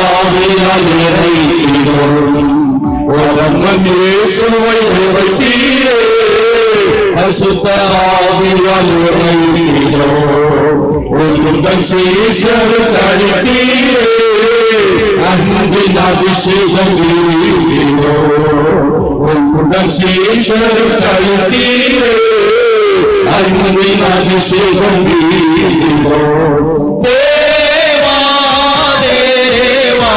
ஆவியால் நிறைத்திடும் பரமேசுவை நிறைத்தீரே பரிசுத்த ஆவியால் நிறைத்திடும் உங்கள் சீசர் அளித்தீரே அன்பின் அபிஷேகம் உங்கள் சீசர் அளித்தீரே அன்பின் அபிஷேகம் தேவா தேவா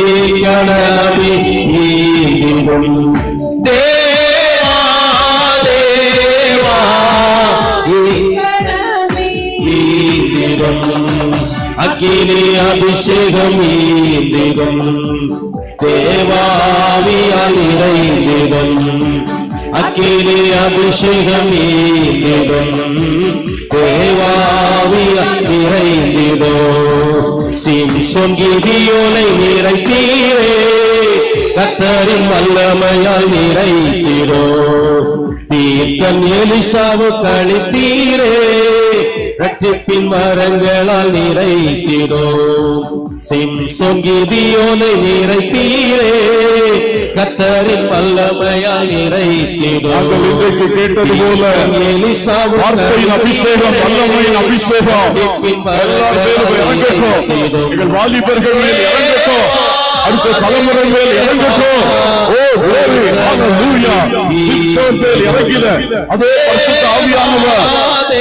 ஈகணமே ஈகிடும் தேவா தேவா ஈகிடும் அக்கினி அபிஷேகம் ஈகிடும் தேவாவியால் நிறைந்திடும் அக்கினி அபிஷேகம் ஈந்திடும் தேவாவியால் நிறைந்திடோ சிம்சோன் கிதியோனை நிறைத்தீரே கர்த்தரின் வல்லமையால் நிறைத்திடோ தீர்க்கன் எலிசாவுக்கு அளித்தீரே இரட்சிப்பின் மரங்களால் நிறைத்திடோ சிம்சோன் கிதியோனை நிறைத்தீரே கர்த்தரின் வல்லமையால் நிறைத்திடோ இன்றைக்கு கேட்டது போல வார்த்தையின் அபிஷேகம் வல்லமையின் அபிஷேகம் எல்லார் மேலும் இறங்கட்டும் எங்கள் வாலிபர்கள் மேல் இறங்கட்டும் அடுத்த தலைமுறை மேல் இறங்கட்டும் ஓ glory hallelujah சிம்சோன் மேல் இறங்கின அதே பரிசுத்த ஆவியானவர்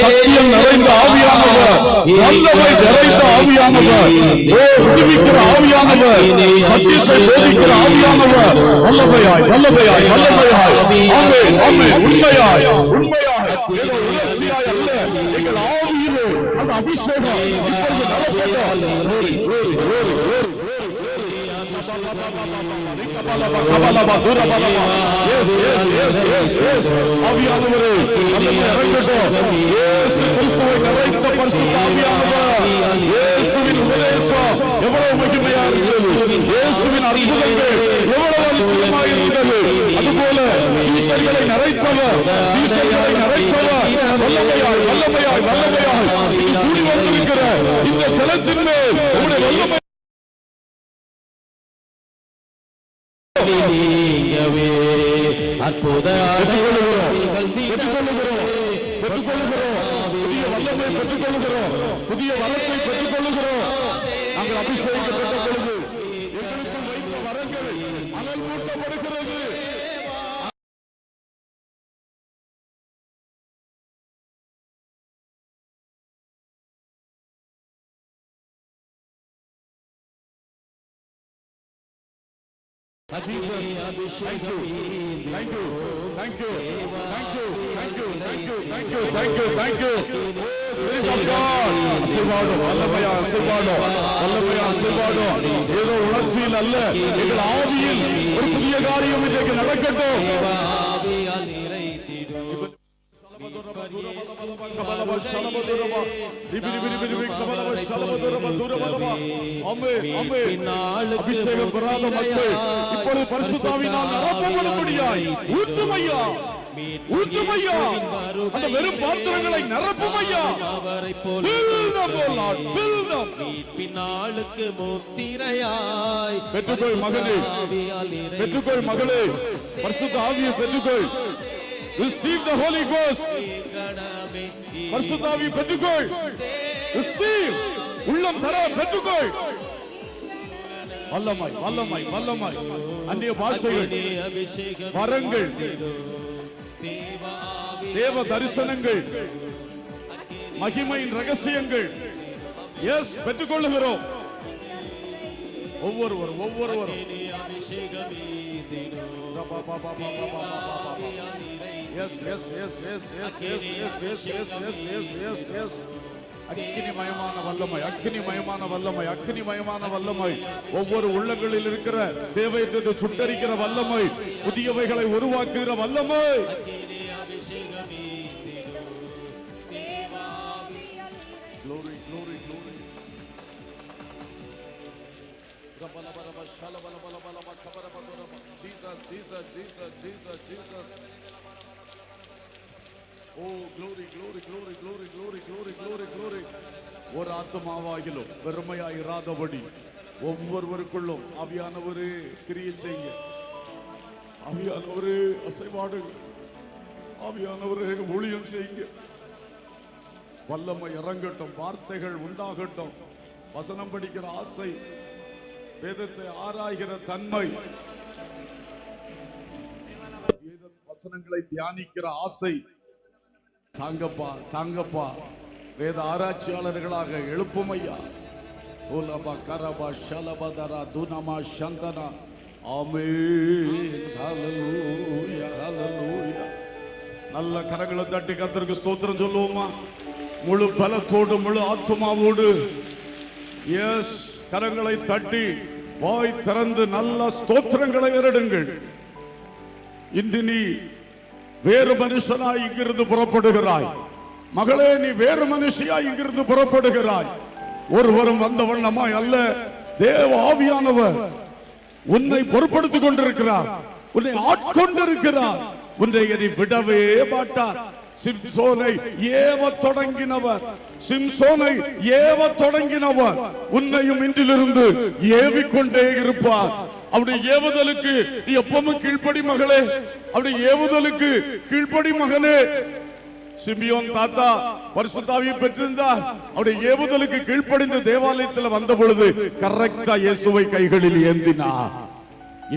சத்தியம் நிறைந்த ஆவியானவர் வல்லமை நிறைந்த ஆவியானவர் ஓ உதிக்கிற ஆவியானவர் சத்தியத்தை போதிக்கிற ஆவியானவர் வல்லமையாய் வல்லமையாய் வல்லமையாய் ஆமென் ஆமென் உண்மையாய் உண்மையாய் ஏதோ உணர்ச்சியாய் அல்ல எங்கள் ஆவியிலே அந்த அபிஷேகம் இப்பொழுது நடக்கட்டும் ஆவியானவரே இறங்கட்டும் இயேசு கிறிஸ்துவை நிறைத்த பரிசுத்த ஆவியானவர் இயேசுவின் உபதேசம் எவ்வளவு மகிமையா இருந்தது இயேசுவின் அற்புதங்கள் எவ்வளவு அதிசயமாக இருந்தது அதுபோல சீசர்களை நிறைத்தவர் வல்லமையாய் வல்லமையாய் வல்லமையாய் கூடி வந்திருக்கிற இந்த ஜலத்தின் மேல் உம்முடைய வல்லமை நீங்கவே அற்புத புதிய வல்லமை பெற்றுக்கொள்கிறோம் புதிய வரத்தை பெற்றுக்கொள்கிறோம் நாங்கள் அபிஷேகிக்கப்பட்ட பொழுது எங்களுக்குள் வைத்த வரங்கள் அனல் மூட்டப்படுகிறது Jesus, thank you, thank you, thank you, thank you, thank you, thank you, thank you, thank you, thank you. Spirit of God, ஆசீர்வாதம், வல்லமையா ஆசீர்வாதம், வல்லமையா ஆசீர்வாதம். ஏதோ உணர்ச்சியில் அல்ல, எங்கள் ஆவியில் ஒரு புதிய காரியம் இன்றைக்கு நடக்கட்டும். அபிஷேகம் பெறாத மக்கள் இப்பொழுது பரிசுத்தாவினால் நிரப்பப்படும்படியாய் ஊற்றுமையா ஊற்றுமையா அந்த வெறும் பாத்திரங்களை நிரப்புமையா பின்னாளுக்கு முத்திரையாய் பெற்றுக்கொள் மகனே பெற்றுக்கொள் மகளே பரிசுத்த ஆவியை பெற்றுக்கொள் Receive the Holy Ghost. பரிசுத்த ஆவியை பெற்றுக்கொள். Receive. உள்ளம் தர பெற்றுக்கொள். வல்லமாய் வல்லமாய் வல்லமாய் அந்நிய பாஷைகள், வரங்கள், தேவ தரிசனங்கள், மகிமையின் ரகசியங்கள் எஸ் பெற்றுக்கொள்ளுகிறோம். ஒவ்வொருவரும் எஸ் எஸ் எஸ் எஸ் எஸ் எஸ் எஸ் எஸ் எஸ் எஸ் எஸ் எஸ் எஸ் அக்கினிமயமான வல்லமை, அக்கினிமயமான வல்லமை, அக்கினிமயமான வல்லமை, ஒவ்வொரு உள்ளங்களில் இருக்கிற தேவையற்றதை சுட்டரிக்கிற வல்லமை, புதியவைகளை உருவாக்குகிற வல்லமை. Glory, glory, glory. Jesus, Jesus, Jesus, Jesus, Jesus. Oh, glory, glory, glory, glory, glory, glory, glory, glory. ஒரு ஆத்மாவாகிலும் வெறுமையாய் இராதபடி ஒவ்வொருவருக்குள்ளும் ஆவியானவரே கிரியை செய்ய, ஆவியானவரே அசைவாடுங்க, ஆவியானவரே ஊழியம் செய்ய, வல்லமை இறங்கட்டும், வார்த்தைகள் உண்டாகட்டும், வசனம் படிக்கிற ஆசை, வேதத்தை ஆராய்கிற தன்மை, வசனங்களை தியானிக்கிற ஆசை, தாங்கப்பா தாங்கப்பா, வேத ஆராய்ச்சியாளர்களாக எழுப்பும் ஐயா. ஓலபா கரபா ஷலபதரா துனமா சந்தனா. ஆமென். ஹல்லேலூயா ஹல்லேலூயா. நல்ல கரங்களை தட்டி கர்த்தருக்கு ஸ்தோத்திரம் சொல்லுவோமா? முழு பலத்தோடு முழு ஆத்துமாவோடு எஸ் கரங்களை தட்டி வாய் திறந்து நல்ல ஸ்தோத்திரங்களை ஏறெடுங்கள். இன்று நீ வேறு மனுஷனாய் இங்கிருந்து புறப்படுகிறாய். மகளே, நீ வேறு மனுஷியாய் இங்கிருந்து புறப்படுகிறாய். ஒருவரும் வந்த வண்ணமாய் அல்ல, தேவ ஆவியானவர் உன்னை பொறுப்படுத்திக் கொண்டிருக்கிறார், உன்னை ஆட்கொண்டிருக்கிறார், உன்னை எரி விடவே மாட்டார். சிம்சோனை ஏவ தொடங்கினவர், சிம்சோனை ஏவ தொடங்கினவர் உன்னையும் இன்றிலிருந்து ஏவிக்கொண்டே இருப்பார். அவருடைய ஏவுதலுக்கு நீ எப்பவும் கீழ்ப்படி மகளே, அவருடைய ஏவுதலுக்கு கீழ்ப்படி மகனே. சிமியோன் தாத்தா பரிசுத்த ஆவியை பெற்றிருந்தார். அவருடைய ஏவுதலுக்கு கீழ்ப்படிந்து தேவாலயத்தில் வந்த பொழுது கரெக்டா இயேசுவை கைகளில் ஏந்தினார்.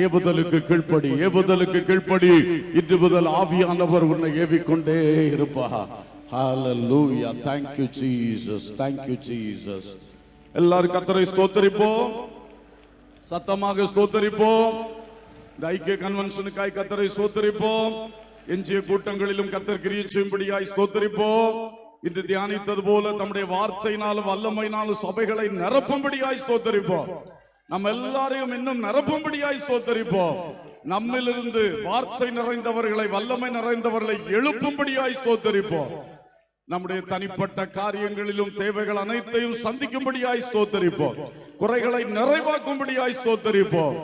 ஏவுதலுக்கு கீழ்ப்படி, ஏவுதலுக்கு கீழ்ப்படி. இன்று முதல் ஆவியானவர் உன்னை ஏவிக்கொண்டே இருப்பார். ஹல்லேலூயா. Thank you Jesus, thank you Jesus. எல்லாரும் கர்த்தரை ஸ்தோத்திரிப்போம், சத்தமாக ஸ்தோத்திரிப்போம். இந்த ஐக்கிய கன்வென்ஷனுக்காய் கர்த்தரை ஸ்தோத்திரிப்போம். எஞ்சிய கூட்டங்களிலும் கர்த்தர் கிரியை செய்யும்படியாய் ஸ்தோத்திரிப்போம். இன்று தியானித்தது போல தம்முடைய வார்த்தையினாலும் வல்லமையினாலும் சபைகளை நிரப்பும்படியாய் ஸ்தோத்திரிப்போம். நம்ம எல்லாரையும் இன்னும் நிரப்பும்படியாய் ஸ்தோத்திரிப்போம். நம்மிலிருந்து வார்த்தை நிறைந்தவர்களை, வல்லமை நிறைந்தவர்களை எழுப்பும்படியாய் ஸ்தோத்திரிப்போம். நம்முடைய தனிப்பட்ட காரியங்களிலும் தேவைகள் அனைத்தையும் சந்திக்கும்படியாய் ஸ்தோத்திரிப்போம். குறைகளை நிறைவாக்கும்படியாய் ஸ்தோத்திரிப்போம்.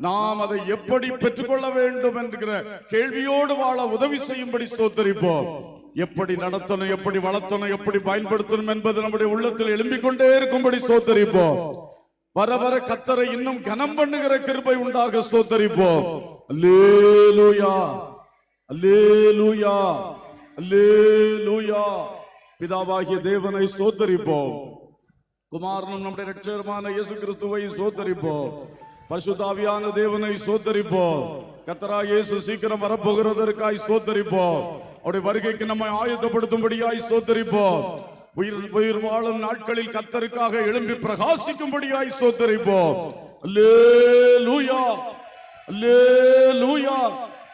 நாம் அதை எப்படி பெற்றுக்கொள்ள வேண்டும் என்கிற கேள்வியோடு வாழ உதவி செய்யும்படி ஸ்தோத்திரிப்போம். எப்படி நடத்தணும், எப்படி வளர்த்தணும், எப்படி பயன்படுத்தணும் என்பது நம்முடைய உள்ளத்தில் எழும்பிக் கொண்டே இருக்கும்படி ஸ்தோத்திரிப்போம். வர வர கர்த்தரை இன்னும் கனம் பண்ணுகிற கிருபை உண்டாக ஸ்தோத்திரிப்போம். அல்லேலூயா அல்லேலூயா அல்லேலூயா. பிதாவாகிய தேவனை ஸ்தோத்திரிப்போம். குமாரனும் நம்முடைய இரட்சகருமான இயேசு கிறிஸ்துவை ஸ்தோத்திரிப்போம். பரிசுத்த ஆவியான தேவனை ஸ்தோத்திரிப்போம். கர்த்தராகிய இயேசு சீக்கிரம் வரப்போகிறதற்காய் ஸ்தோத்திரிப்போம். அவருடைய வருகைக்கு நம்மை ஆயத்தப்படுத்தும்படியாய் ஸ்தோத்திரிப்போம். உயிர் வாழும் நாட்களில் கர்த்தருக்காக எழும்பி பிரகாசிக்கும்படியாய் ஸ்தோத்திரிப்போம். அல்லேலூயா அல்லேலூயா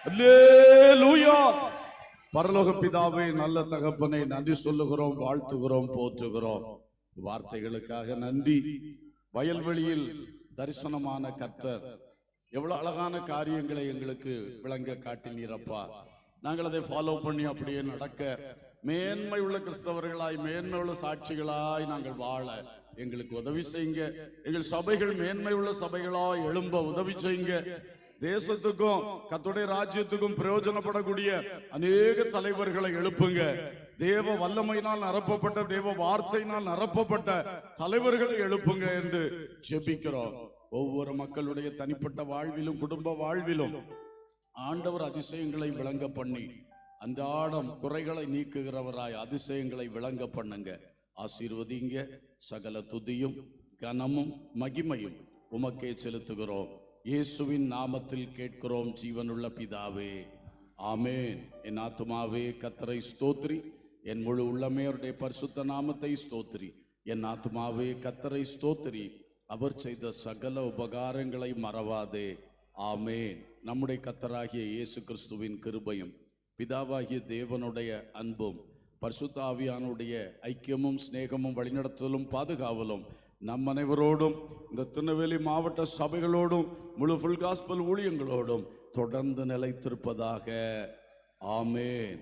அல்லேலூயா. பரலோக பிதாவே, நல்ல தகப்பனை நன்றி சொல்லுகிறோம், வாழ்த்துகிறோம், போற்றுகிறோம். வார்த்தைகளுக்காக நன்றி. வயல்வெளியில் தரிசனமான கர்த்தர் எவ்வளவு அழகான காரியங்களை எங்களுக்கு விளங்க காட்டினீரப்பா. நாங்கள் அதை ஃபாலோ பண்ணி அப்படியே நடக்க, மேன்மை உள்ள கிறிஸ்தவர்களாய், மேன்மை உள்ள சாட்சிகளாய் நாங்கள் வாழ எங்களுக்கு உதவி செய்யுங்க. எங்கள் சபைகள் மேன்மை உள்ள சபைகளாய் எழும்ப உதவி செய்யுங்க. தேசத்துக்கும் கர்த்தருடைய ராஜ்யத்துக்கும் பிரயோஜனப்படக்கூடிய அநேக தலைவர்களை எழுப்புங்க. தேவ வல்லமையினால் நிரப்பப்பட்ட, தேவ வார்த்தையினால் நிரப்பப்பட்ட தலைவர்களை எழுப்புங்க என்று ஜெபிக்கிறோம். ஒவ்வொரு மக்களுடைய தனிப்பட்ட வாழ்விலும் குடும்ப வாழ்விலும் ஆண்டவர் அதிசயங்களை விளங்க பண்ணி அன்றாடம் குறைகளை நீக்குகிறவராய் அதிசயங்களை விளங்க பண்ணுங்க. ஆசீர்வதிங்க. சகல துதியும் கனமும் மகிமையும் உமக்கே செலுத்துகிறோம். இயேசுவின் நாமத்தில் கேட்கிறோம் ஜீவனுள்ள பிதாவே, ஆமேன். என் ஆத்துமாவே கர்த்தரை ஸ்தோத்திரி, என் முழு உள்ளமே அவருடைய பரிசுத்த நாமத்தை ஸ்தோத்திரி. என் ஆத்துமாவே கர்த்தரை ஸ்தோத்திரி, அவர் செய்த சகல உபகாரங்களை மறவாதே. ஆமேன். நம்முடைய கர்த்தராகிய இயேசு கிறிஸ்துவின் கிருபையும் பிதாவாகிய தேவனுடைய அன்பும் பரிசுத்த ஆவியானுடைய ஐக்கியமும் சிநேகமும் வழிநடத்தலும் பாதுகாவலும் நம் அனைவரோடும் இந்த திருநெல்வேலி மாவட்ட சபைகளோடும் முழு ஃபுல் காஸ்பல் ஊழியங்களோடும் தொடர்ந்து நிலைத்திருப்பதாக. ஆமேன்.